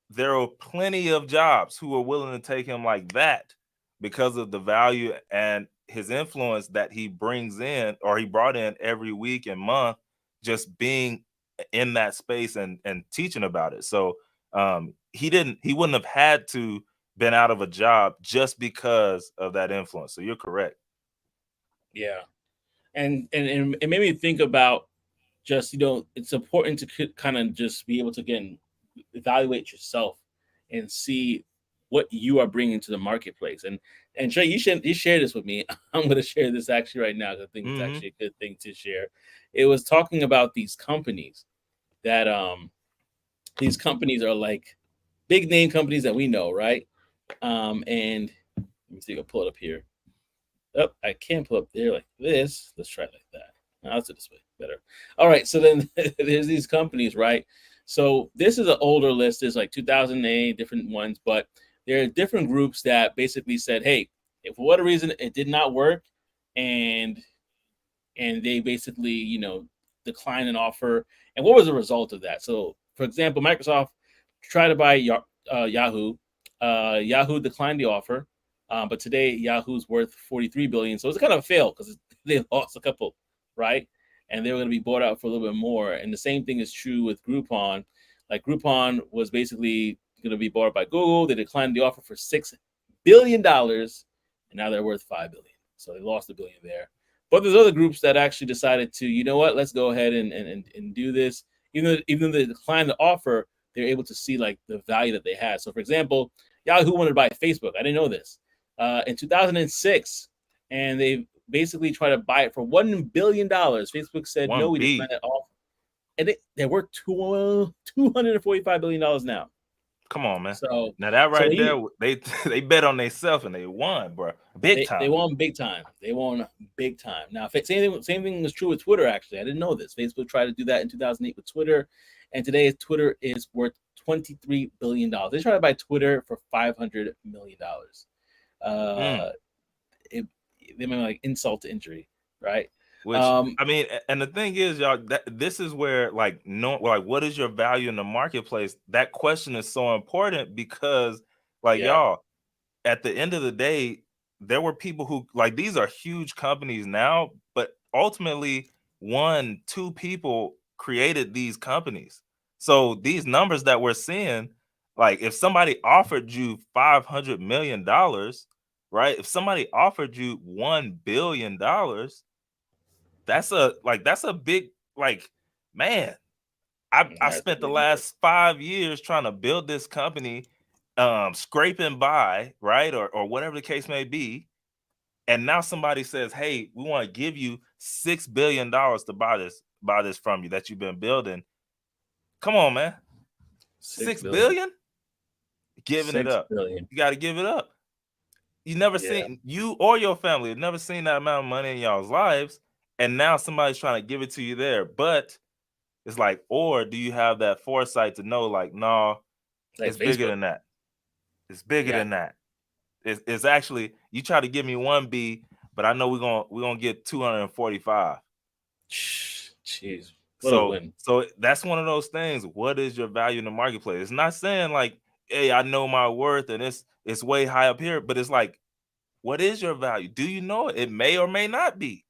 There are plenty of jobs who are willing to take him like that because of the value and his influence that he brings in, or he brought in every week and month, just being in that space and teaching about it. So he wouldn't have had to been out of a job just because of that influence. So you're correct. Yeah. And it made me think about just, it's important to kind of just be able to evaluate yourself and see what you are bringing to the marketplace. And Trey, you share this with me. I'm going to share this actually right now because I think it's Mm-hmm. actually a good thing to share. It was talking about these companies that these companies are like big name companies that we know, right? And let me see if I can pull it up here. Oh, I can't pull up there like this. Let's try it like that. No, let's do this way better. All right. So then there's these companies, right? So this is an older list. There's like 2008 different ones, but there are different groups that basically said, hey, if for whatever reason it did not work, and they basically, declined an offer. And what was the result of that? So, for example, Microsoft tried to buy Yahoo. Yahoo declined the offer, but today Yahoo's worth 43 billion. So it's kind of a fail because they lost a couple, right? And they were going to be bought out for a little bit more. And the same thing is true with Groupon. Like Groupon was basically going to be bought by Google. They declined the offer for $6 billion, and now they're worth 5 billion. So they lost a billion there. But there's other groups that actually decided to, you know what, let's go ahead and do this. Even though they declined the offer, they're able to see like the value that they had. So, for example, Yahoo wanted to buy Facebook. I didn't know this in 2006, and they basically tried to buy it for $1 billion. Facebook said no, we declined that offer, and they're worth $245 billion now. Come on, man. So now that so right there, they bet on themselves and they won, bro. Big time. They won big time. They won big time. Now, same thing is true with Twitter. Actually, I didn't know this. Facebook tried to do that in 2008 with Twitter, and today Twitter is worth $23 billion. They tried to buy Twitter for $500 million. They mean like insult to injury, right? Which I mean, and the thing is, y'all, that this is where like what is your value in the marketplace? That question is so important because, like, y'all, at the end of the day, there were people who like these are huge companies now, but ultimately 1-2 people created these companies. So these numbers that we're seeing, like if somebody offered you $500 million, right? If somebody offered you $1 billion, that's a big, like, man, I spent the last 5 years trying to build this company, scraping by, right? Or whatever the case may be. And now somebody says, hey, we want to give you $6 billion to buy this from you that you've been building. Come on, man. $6 billion? Giving it up. You got to give it up. You never seen, you or your family have never seen that amount of money in y'all's lives. And now somebody's trying to give it to you there. But it's like, or do you have that foresight to know, like, no, it's bigger than that. It's bigger than that. It's actually, you try to give me 1B, but I know we're gonna get 245. Jeez. So that's one of those things. What is your value in the marketplace? It's not saying like, hey, I know my worth and it's way high up here, but it's like, what is your value? Do you know it? It may or may not be.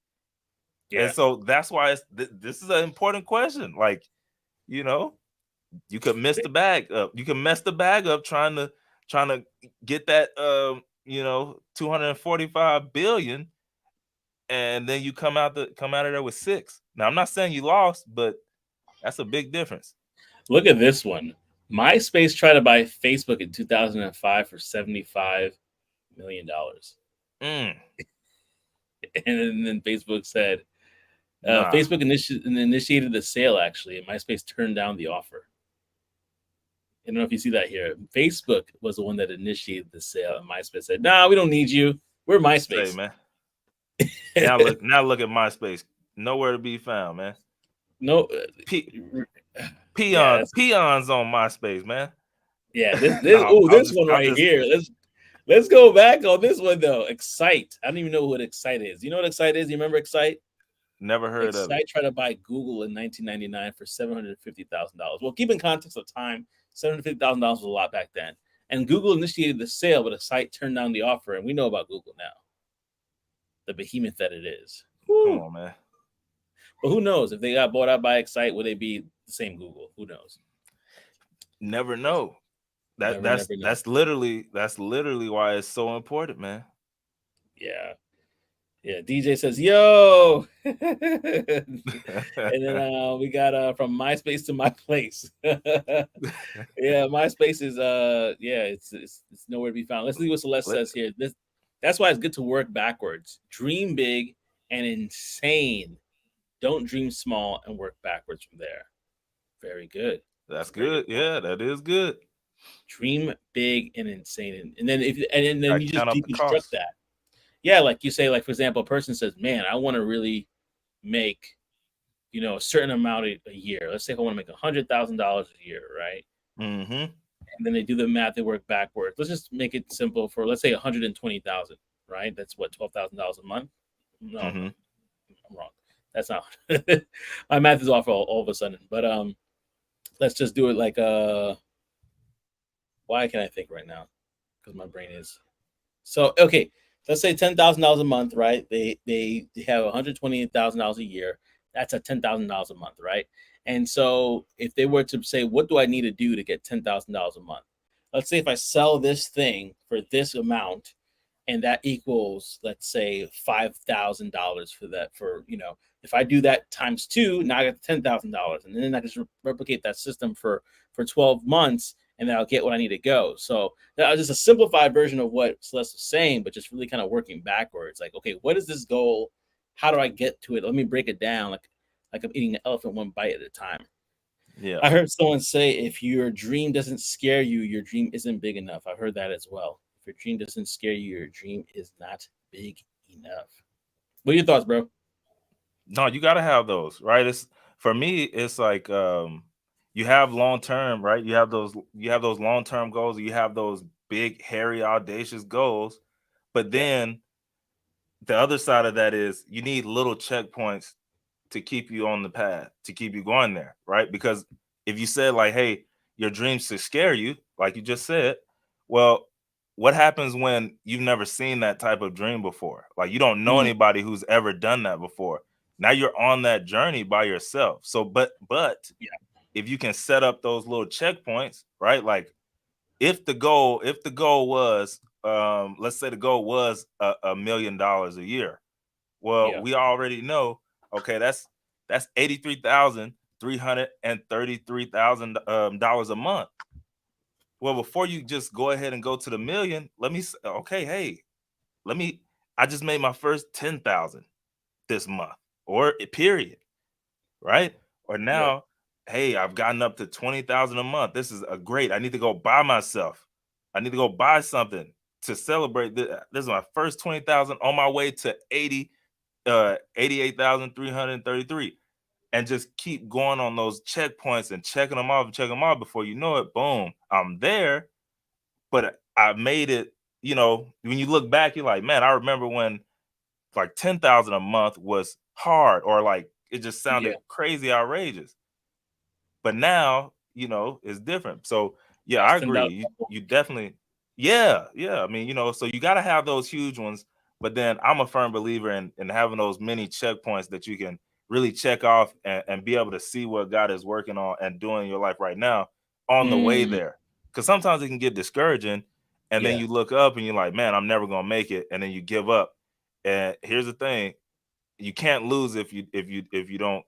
Yeah. And so that's why this is an important question. Like, you could miss the bag up. You can mess the bag up trying to get that 245 billion, and then you come out of there with 6. Now I'm not saying you lost, but that's a big difference. Look at this one. MySpace tried to buy Facebook in 2005 for $75 million. And then Facebook said, Facebook initiated the sale, actually, and MySpace turned down the offer. I don't know if you see that here. Facebook was the one that initiated the sale, and MySpace said, "Nah, we don't need you. We're MySpace." Hey, man. now look at MySpace. Nowhere to be found, man. No, peons on MySpace, man. Yeah, this one right here. Let's go back on this one though. Excite. I don't even know what Excite is. You know what Excite is? You remember Excite? Never heard of it. Excite tried to buy Google in 1999 for $750,000. Well, keep in context of time, $750,000 was a lot back then. And Google initiated the sale, but Excite turned down the offer, and we know about Google now, the behemoth that it is. Come on, man. But who knows? If they got bought out by Excite, would they be the same Google? Who knows? Never know. That's literally why it's so important, man. Yeah. Yeah, DJ says, "Yo," and then we got from MySpace to My Place. Yeah, MySpace is yeah, it's nowhere to be found. Let's see what Celeste Let- says here. That's why it's good to work backwards. Dream big and insane. Don't dream small and work backwards from there. Very good. That's Very good good. point. Yeah, that is good. Dream big and insane, and then then Gotta you just count up the deconstruct costs. that. Yeah, like you say, like for example, a person says, "Man, I want to really make a certain amount a year. Let's say if I want to make $100,000 a year, right?" Mm-hmm. And then they do the math, they work backwards. Let's just make it simple for let's say 120,000, right? That's what $12,000 a month. No, Mm-hmm. I'm wrong. That's not my math is off all of a sudden. But let's just do it like why can I think right now? Because my brain is so okay. Let's say $10,000 a month, right? They have $128,000 a year. That's a $10,000 a month, right? And so if they were to say, what do I need to do to get $10,000 a month? Let's say if I sell this thing for this amount, and that equals, let's say, $5,000 for that. If I do that times two, now I got $10,000, and then I just replicate that system for 12 months, and then I'll get what I need to go. So that was just a simplified version of what Celeste was saying, but just really kind of working backwards. Like, okay, what is this goal? How do I get to it? Let me break it down like I'm eating an elephant one bite at a time. Yeah. I heard someone say, if your dream doesn't scare you, your dream isn't big enough. I heard that as well. If your dream doesn't scare you, your dream is not big enough. What are your thoughts, bro? No, you gotta have those, right? It's for me, it's like you have long term, right? You have those long term goals, you have those big, hairy, audacious goals, but Yeah. then the other side of that is you need little checkpoints to keep you on the path, to keep you going there, right? Because if you said like, hey, your dreams to scare you, like you just said, well, what happens when you've never seen that type of dream before? Like you don't know Mm, anybody who's ever done that before. Now you're on that journey by yourself. So, but yeah. if you can set up those little checkpoints, right? Like if the goal was let's say the goal was $1 million a year, well, Yeah. we already know, okay, that's 83,333,000 dollars a month. Well, before you just go ahead and go to the million, let me okay, hey, let me I just made my first 10,000 this month, or period, right? Or Yeah. now, hey, I've gotten up to 20,000 a month. This is a great. I need to go buy myself. I need to go buy something to celebrate. This is my first 20,000 on my way to 88,333, and just keep going on those checkpoints and checking them off and checking them off. Before you know it, boom, I'm there. But I made it. When you look back, you're like, man, I remember when like 10,000 a month was hard, or like it just Yeah. sounded crazy outrageous. But now, it's different. So yeah, That's I agree. 10,000. You definitely, yeah, yeah. I mean, so you got to have those huge ones, but then I'm a firm believer in having those mini checkpoints that you can really check off, and be able to see what God is working on and doing in your life right now on the way Mm, there. Because sometimes it can get discouraging, and then yeah. you look up and you're like, man, I'm never gonna make it, and then you give up. And here's the thing: you can't lose if you don't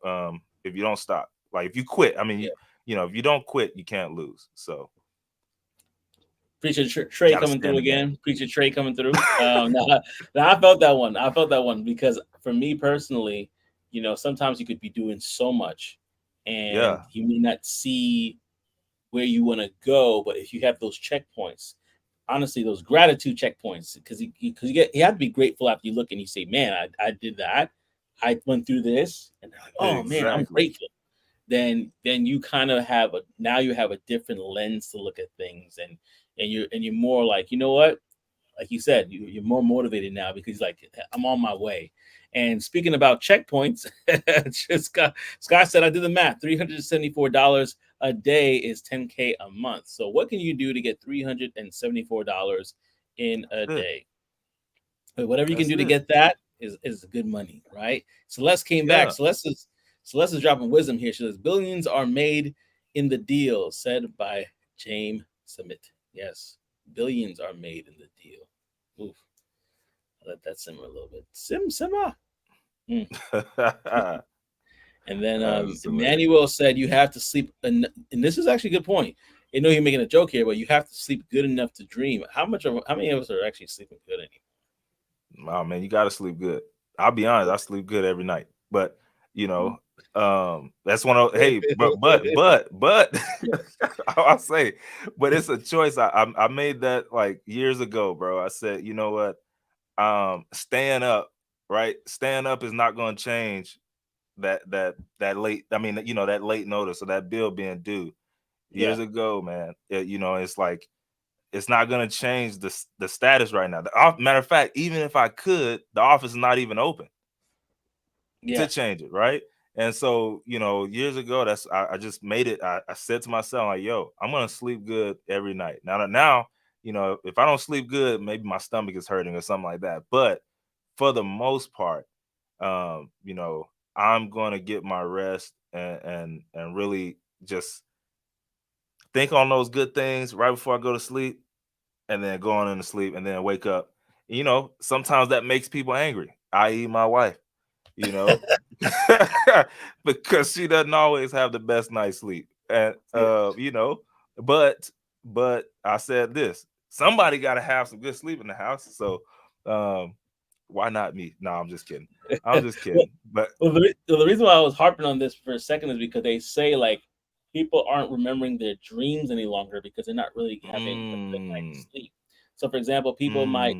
stop. Like if you quit, I mean, Yeah. if you don't quit, you can't lose. So Preacher you Trey got to coming stay in through the game. again. Preacher Trey coming through. No, I felt that one. I felt that one because for me personally, sometimes you could be doing so much, and Yeah, you may not see where you want to go. But if you have those checkpoints, honestly, those gratitude checkpoints, because you have to be grateful after you look and you say, "Man, I did that. I went through this," and they're like, "Oh man, I'm exactly. grateful." Then you kind of you have a different lens to look at things, and you're more like, you know what, like you said, you're more motivated now because like I'm on my way. And speaking about checkpoints, Scott said I did the math. $374 a day is 10K a month. So what can you do to get $374 in a That's it. day? But whatever you can That's do to it. get that is good money, right? Celeste came back. Yeah. Celeste is dropping wisdom here. She says billions are made in the deal, said by James Summit. Yes, billions are made in the deal. Oof. Let that simmer a little bit. Simmer. And then That's hilarious. Emmanuel said you have to sleep, and this is actually a good point. You know, you're making a joke here, but you have to sleep good enough to dream. How many of us are actually sleeping good anymore? Oh man, you got to sleep good. I'll be honest, I sleep good every night, but you know, that's one of hey, but I'll say, but it's a choice. I made that like years ago, bro. I said, you know what, staying up, right? Staying up is not going to change that late. I mean, you know, that late notice or that bill being due years ago, man. It's like it's not going to change the status right now. Matter of fact, even if I could, the office is not even open to change it, right? And so, years ago, I just made it. I said to myself, like, yo, I'm gonna sleep good every night. Now, if I don't sleep good, maybe my stomach is hurting or something like that. But for the most part, I'm gonna get my rest and really just think on those good things right before I go to sleep, and then go on into sleep, and then wake up. Sometimes that makes people angry, i.e., my wife. Because she doesn't always have the best night's sleep. And but I said this. Somebody gotta have some good sleep in the house. So why not me? No, I'm just kidding. I'm just kidding. But the reason why I was harping on this for a second is because they say like people aren't remembering their dreams any longer because they're not really having a good night's sleep. So for example, people might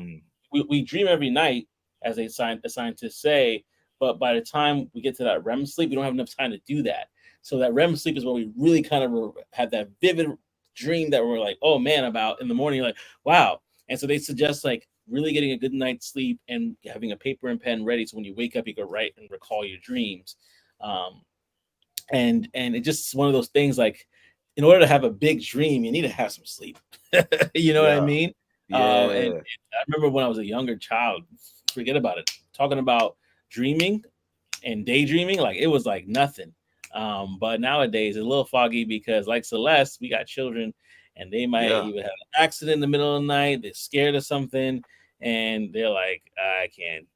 we dream every night, as the scientists say, but by the time we get to that REM sleep, we don't have enough time to do that. So that REM sleep is where we really kind of have that vivid dream that we're like, oh man, about in the morning, like, wow. And so they suggest like really getting a good night's sleep and having a paper and pen ready so when you wake up, you can write and recall your dreams. And it's just one of those things like, in order to have a big dream, you need to have some sleep. You know what I mean? And I remember when I was a younger child, forget about it, talking about dreaming and daydreaming, like it was like nothing. But nowadays it's a little foggy because, like Celeste, we got children, and they might even have an accident in the middle of the night. They're scared of something, and they're like, I can't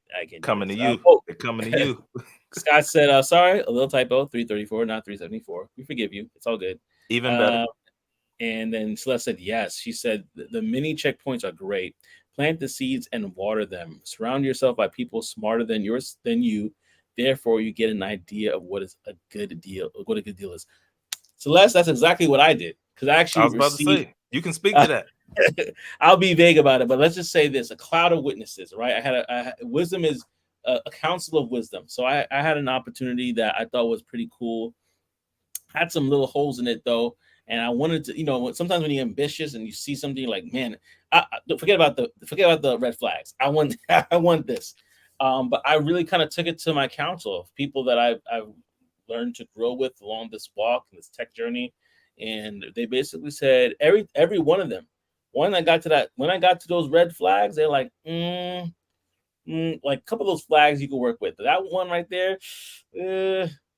coming to you. They're coming to you. Scott said, sorry, a little typo, 334, not 374. We forgive you. It's all good. Even better. And then Celeste said, yes. She said, the mini checkpoints are great. Plant the seeds and water them. Surround yourself by people smarter than you. Therefore, you get an idea of what is a good deal, what a good deal is. Celeste, that's exactly what I did. Because I actually was about to say, you can speak to that. I'll be vague about it, but let's just say this: a cloud of witnesses, right? Wisdom is a council of wisdom. So I had an opportunity that I thought was pretty cool. Had some little holes in it though, and I wanted to, sometimes when you're ambitious and you see something like, man, forget about the red flags. I want this. But I really kind of took it to my council of people that I've learned to grow with along this walk and this tech journey, and they basically said every one of them. When I got to those red flags, they're like, like a couple of those flags you can work with. That one right there,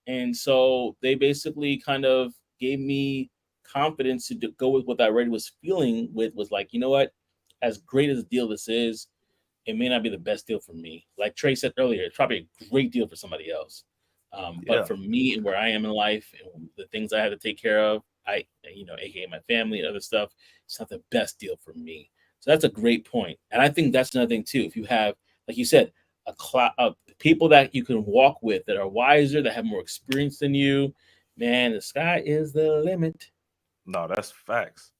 and so they basically kind of gave me confidence to go with what I already was feeling with. Was like, you know what? As great as a deal this is, it may not be the best deal for me. Like Trey said earlier, it's probably a great deal for somebody else. But for me and where I am in life and the things I have to take care of, aka my family and other stuff, it's not the best deal for me. So that's a great point. And I think that's another thing too. If you have, like you said, a cloud of people that you can walk with that are wiser, that have more experience than you, man, the sky is the limit. No, that's facts.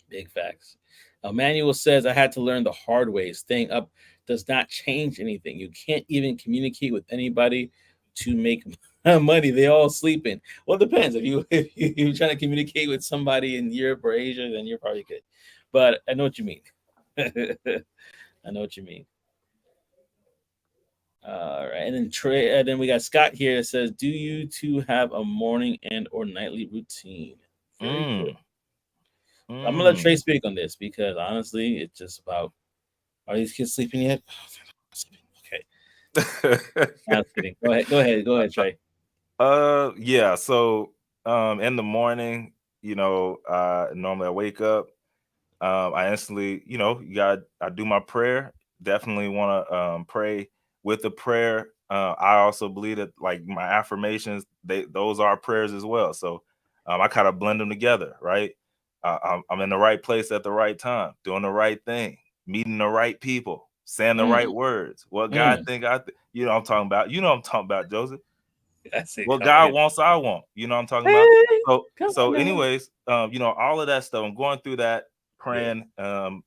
Big facts. Manuel says, I had to learn the hard way. Staying up does not change anything. You can't even communicate with anybody to make money. They all sleeping. Well, it depends. If you're trying to communicate with somebody in Europe or Asia, then you're probably good. But I know what you mean. I know what you mean. All right, and then Trey, and then we got Scott here that says, "Do you two have a morning and or nightly routine?" Very good. I'm gonna let Trey speak on this because honestly, it's just about, are these kids sleeping yet? Okay. I'm kidding. Go ahead, Trey. Yeah. So, in the morning, normally I wake up. I instantly, I do my prayer. definitely want to pray with the prayer. I also believe that like my affirmations, those are prayers as well. So I kind of blend them together, right? I'm in the right place at the right time, doing the right thing, meeting the right people, saying the right words. What God think you know what I'm talking about. You know what I'm talking about, Joseph. That's it. What God wants, I want. You know what I'm talking about. So anyways, you know, all of that stuff. I'm going through that, praying. Then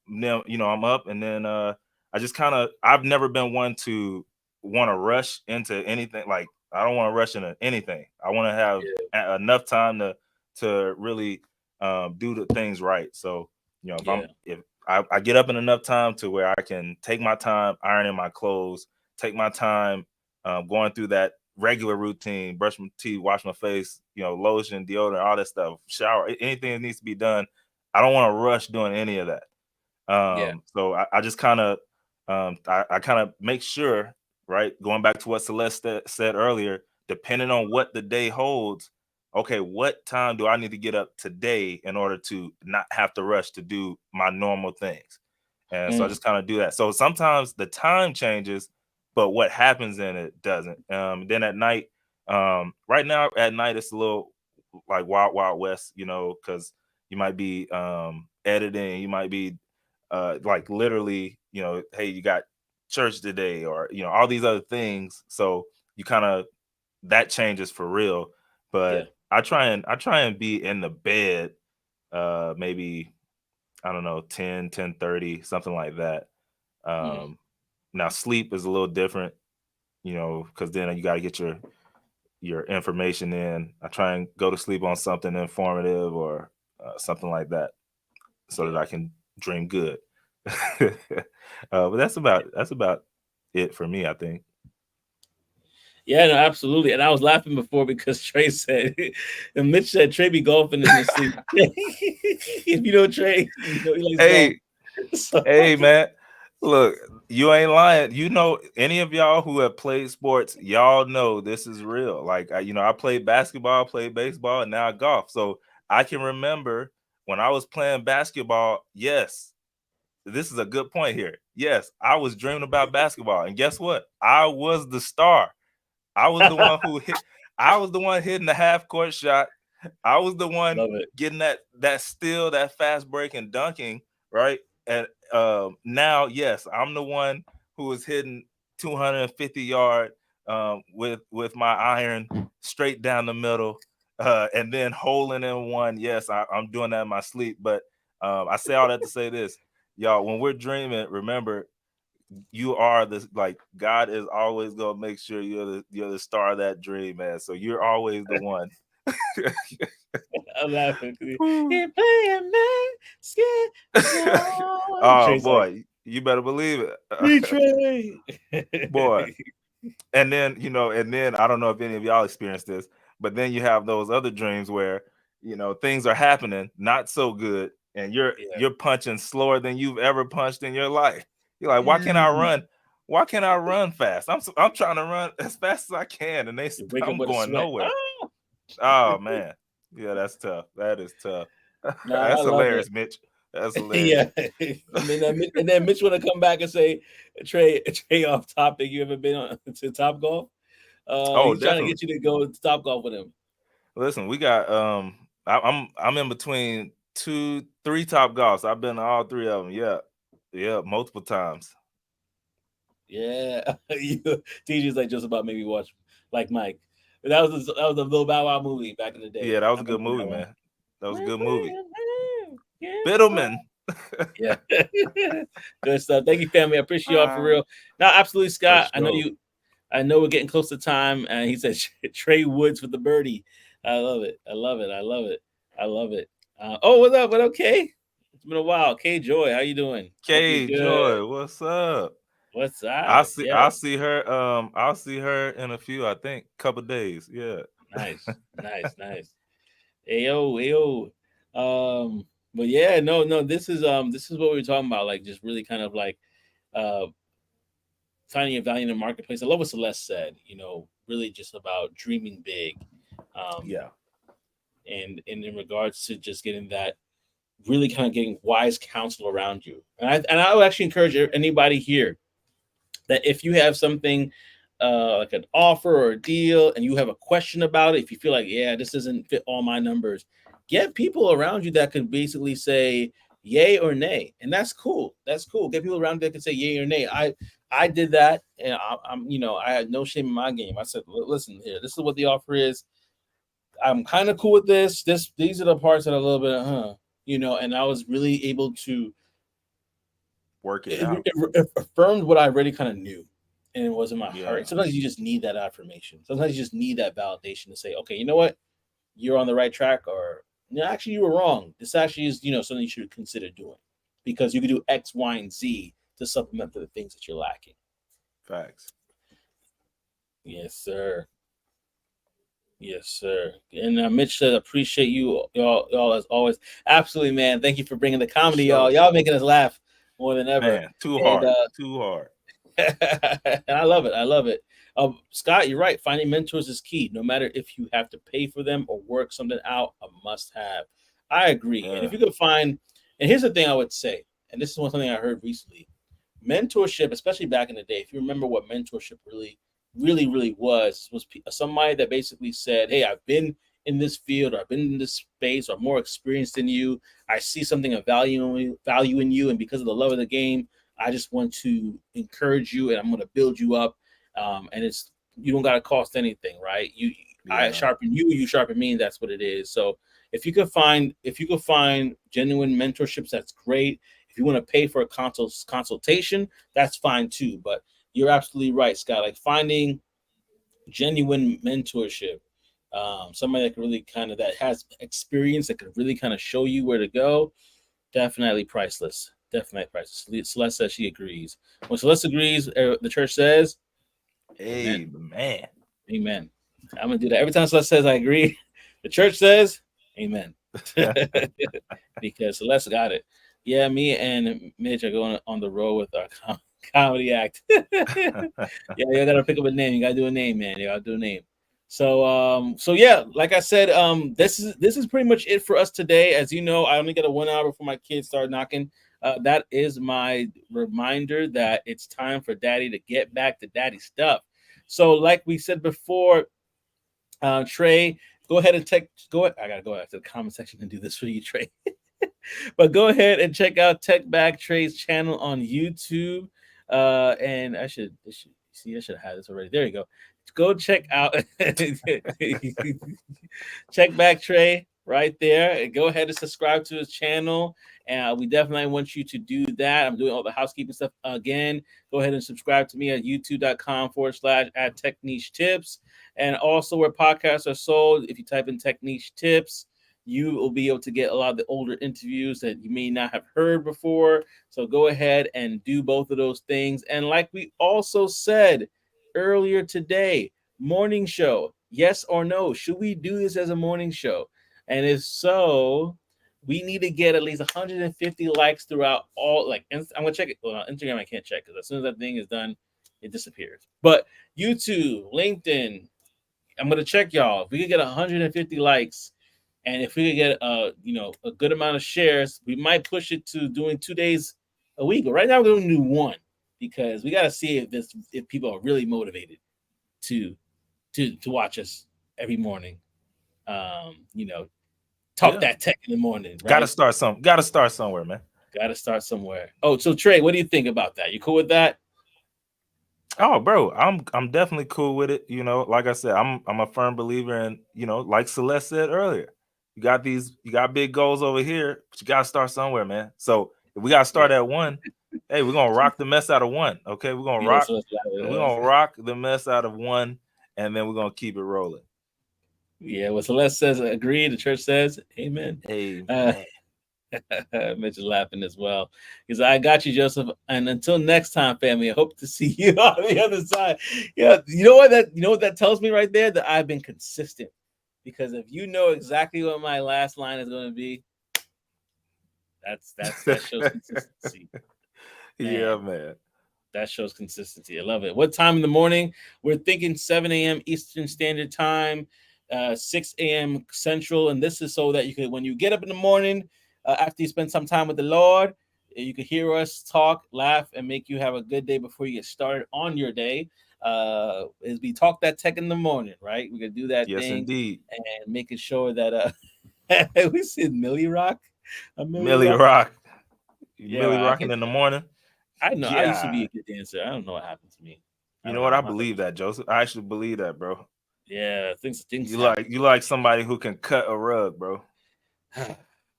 you know, I'm up, and then I just kind of, I've never been one to want to rush into anything. Like I don't want to rush into anything. I want to have enough time to really do the things right. So you know, if I get up in enough time to where I can take my time ironing my clothes, take my time going through that regular routine, brush my teeth, wash my face, you know, lotion, deodorant, all that stuff, shower, anything that needs to be done. I don't want to rush doing any of that. So I just kind of, I kind of make sure, right, going back to what Celeste said earlier, depending on what the day holds, okay, what time do I need to get up today in order to not have to rush to do my normal things? And so I just kind of do that. So sometimes the time changes, but what happens in it doesn't. Then at night, right now at night it's a little like wild west, you know, because you might be editing, you might be like literally, you know, hey, you got church today, or you know, all these other things. So you kind of, that changes for real. But I try and be in the bed maybe, I don't know, 10:30, something like that. Now sleep is a little different, you know, because then you got to get your information in. I try and go to sleep on something informative or something like that, so that I can dream good. But that's about it for me, I think. Yeah, no, absolutely. And I was laughing before because Trey said, and Mitch said Trey be golfing in his sleep. If you know Trey, you know he likes golf. So, Hey, man, look, you ain't lying. You know, any of y'all who have played sports, y'all know this is real. Like, you know, I played basketball, played baseball, and now I golf. So I can remember when I was playing basketball. Yes, this is a good point here. Yes, I was dreaming about basketball, and guess what? I was the star. I was the one who hit. I was the one hitting the half court shot. I was the one getting that steal, that fast break and dunking, right? And now, yes, I'm the one who was hitting 250 yard with my iron straight down the middle, and then holing in one. Yes, I'm doing that in my sleep. But I say all that to say this, y'all. When we're dreaming, remember, you are the, like, God is always gonna make sure you're the star of that dream, man. So you're always the one. I'm laughing. Oh boy, you better believe it. Boy. And then, you know, and then I don't know if any of y'all experienced this, but then you have those other dreams where, you know, things are happening not so good, and you're punching slower than you've ever punched in your life. You're like, why can't I run? Why can't I run fast? I'm trying to run as fast as I can, and I'm going nowhere. Oh man, yeah, that's tough. That is tough. That's hilarious, Mitch. That's hilarious. And then Mitch want to come back and say, Trey off topic. You ever been on to Top Golf? He's trying to get you to go to Top Golf with him. Listen, we got I'm in between 2-3 Top Golfs. I've been to all 3 of them. Yeah, multiple times. Yeah, TJ's like just about maybe watch like Mike. That was a Lil Bow Wow movie back in the day. Yeah, that was a good movie, man. That was a good movie. Biddleman. Yeah, good stuff. Thank you, family. I appreciate y'all for real. Now, absolutely, Scott. Sure. I know we're getting close to time, and he said Trey Woods with the birdie. I love it. Oh, what's up? But okay, it's been a while. K Joy, how you doing? K Joy, what's up? What's up? I'll see her. I'll see her in a few, I think, couple days. Yeah. Nice. Ayo. But yeah, no. This is what we were talking about. Like, just really kind of like finding your value in the marketplace. I love what Celeste said. You know, really just about dreaming big. And in regards to just getting that, really kind of getting wise counsel around you. And I would actually encourage anybody here that if you have something like an offer or a deal and you have a question about it, if you feel like, yeah, this doesn't fit all my numbers, get people around you that can basically say yay or nay. And that's cool. That's cool. Get people around you that can say yay or nay. I did that, and I'm I had no shame in my game. I said, listen here, this is what the offer is. I'm kind of cool with this. These are the parts that are a little bit, and I was really able to work it out. It affirmed what I already kind of knew, and it was in my Yeah. heart. Sometimes you just need that affirmation. Sometimes you just need that validation to say, okay, you know what, you're on the right track, or no, actually you were wrong. This actually is something you should consider doing, because you can do X, Y, and Z to supplement for the things that you're lacking. Facts. Yes, sir. Yes, sir. And Mitch said, appreciate y'all as always. Absolutely, man. Thank you for bringing the comedy, y'all. Y'all making us laugh more than ever. Man, too hard. Too hard. And I love it. I love it. Scott, you're right. Finding mentors is key. No matter if you have to pay for them or work something out, a must have. I agree. Yeah. And if you could find, and here's the thing I would say, and this is something I heard recently, mentorship, especially back in the day, if you remember what mentorship really was somebody that basically said, hey, I've been in this field, or I've been in this space, or more experienced than you. I see something of value in you, and because of the love of the game, I just want to encourage you, and I'm going to build you up. And you don't got to cost anything, right? I sharpen you, you sharpen me, and that's what it is. So if you could find genuine mentorships, that's great. If you want to pay for a consultation, that's fine too. But you're absolutely right, Scott. Like finding genuine mentorship, somebody that can really that has experience, that can really kind of show you where to go, definitely priceless. Definitely priceless. Celeste says she agrees. When Celeste agrees, the church says, Amen. Amen. I'm gonna do that every time Celeste says I agree. The church says, Amen. Because Celeste got it. Yeah, me and Mitch are going on the road with our comedy act. Yeah, you gotta pick up a name. You gotta do a name, man. You gotta do a name. So yeah, like I said, this is pretty much it for us today. As you know, I only got a 1 hour before my kids start knocking. That is my reminder that it's time for Daddy to get back to Daddy stuff. So, like we said before, Trey, go ahead and I gotta go out to the comment section and do this for you, Trey. But go ahead and check out Tech Back Trey's channel on YouTube. And I should have had this already. There you go. Go check out Check Back Trey right there. Go ahead and subscribe to his channel. And we definitely want you to do that. I'm doing all the housekeeping stuff again. Go ahead and subscribe to me at youtube.com/@TechNicheTips. And also where podcasts are sold, if you type in Tech Niche Tips, you will be able to get a lot of the older interviews that you may not have heard before. So go ahead and do both of those things. And like we also said earlier today, morning show, yes or no? Should we do this as a morning show? And if so, we need to get at least 150 likes throughout all. Like, I'm gonna check it. Well, Instagram I can't check because as soon as that thing is done, it disappears. But YouTube, LinkedIn, I'm gonna check y'all. If we could get 150 likes, and if we could get a good amount of shares, we might push it to doing 2 days a week. But right now we're going to do one, because we got to see if people are really motivated to watch us every morning. Talk that tech in the morning. Right? Got to start somewhere, man. Got to start somewhere. Oh, so Trey, what do you think about that? You cool with that? Oh, bro, I'm definitely cool with it. Like I said, I'm a firm believer in, like Celeste said earlier, you got big goals over here, but you got to start somewhere, man. So if we got to start at one, hey, we're gonna rock the mess out of one. Okay, we're gonna rock the mess out of one, and then we're gonna keep it rolling. Yeah, what Celeste says, agree. The church says, Amen. Amen. Mitch is laughing as well, because I got you, Joseph. And until next time, family, I hope to see you on the other side. Yeah, you know what that tells me right there? That I've been consistent. Because if you know exactly what my last line is going to be, that shows consistency. Yeah, man. That shows consistency. I love it. What time in the morning? We're thinking 7 a.m. Eastern Standard Time, 6 a.m. Central. And this is so that you can, when you get up in the morning, after you spend some time with the Lord, You can hear us talk, laugh, and make you have a good day before you get started on your day. As we talk that tech in the morning, right? We're gonna do that Yes, thing indeed. and making sure that we said Millie Rock, a Millie Millie Rock. Rock. Yeah, Millie I rocking can. in the morning. I know I used to be Yeah. a good dancer. I don't know what happened to me. You I know don't what? know. I believe that, Joseph. I actually believe that, bro. Yeah, things You happen. like somebody who can cut a rug, bro.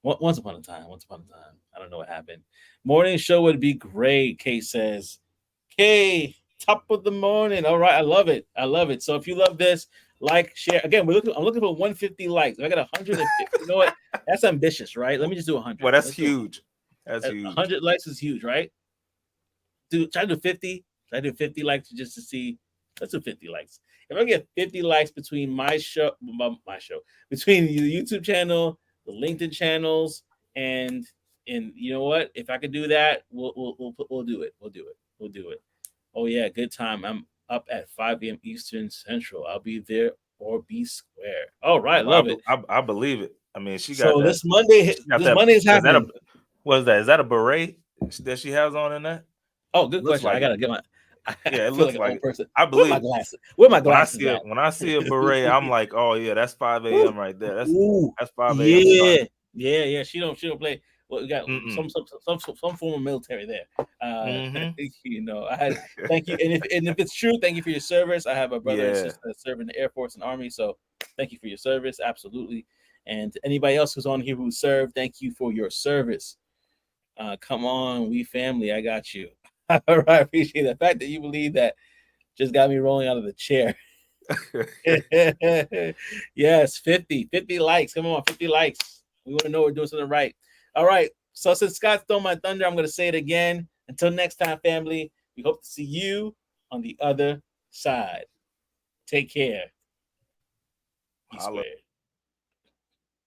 Once upon a time. I don't know what happened. Morning show would be great. Kay says. Kay, top of the morning. All right, I love it. So if you love this, like, share. Again, I'm looking for 150 likes. If I got 150, you know what? That's ambitious, right? Let me just do 100. Well, that's Let's do huge. That's 100. huge. 100 likes is huge, right? Try to do 50. Try to do 50 likes just to see. Let's do 50 likes. If I get 50 likes between my show, between the YouTube channel, the LinkedIn channels, and you know what? If I could do that, we'll do it. We'll do it. Oh yeah, good time. I'm up at 5 a.m. Eastern Central. I'll be there or be square. All right, love it. I believe it. I mean, she got So that. this Monday She got is that. happening. What is that? Is that a beret that she has on in that? Oh, good Looks question. I like gotta it. get my. Yeah, I it feel looks like an like old it. person. I Where my believe glasses? Where my glasses at? when I see a beret, I'm like, oh yeah, that's 5 a.m. right there. That's 5 a.m. start. Yeah. She don't play. Well, we got Mm-mm. some form of military there. Mm-hmm. You know, thank you, and if it's true, thank you for your service. I have a brother and Yeah. sister that serve in the Air Force and Army, so thank you for your service, absolutely. And anybody else who's on here who served, thank you for your service. Come on, we family. I got you. All right, I appreciate the fact that you believe that. Just got me rolling out of the chair. Yes, 50 likes. Come on, 50 likes. We want to know we're doing something right. All right. So since Scott stole my thunder, I'm going to say it again. Until next time, family, we hope to see you on the other side. Take care. Be squared.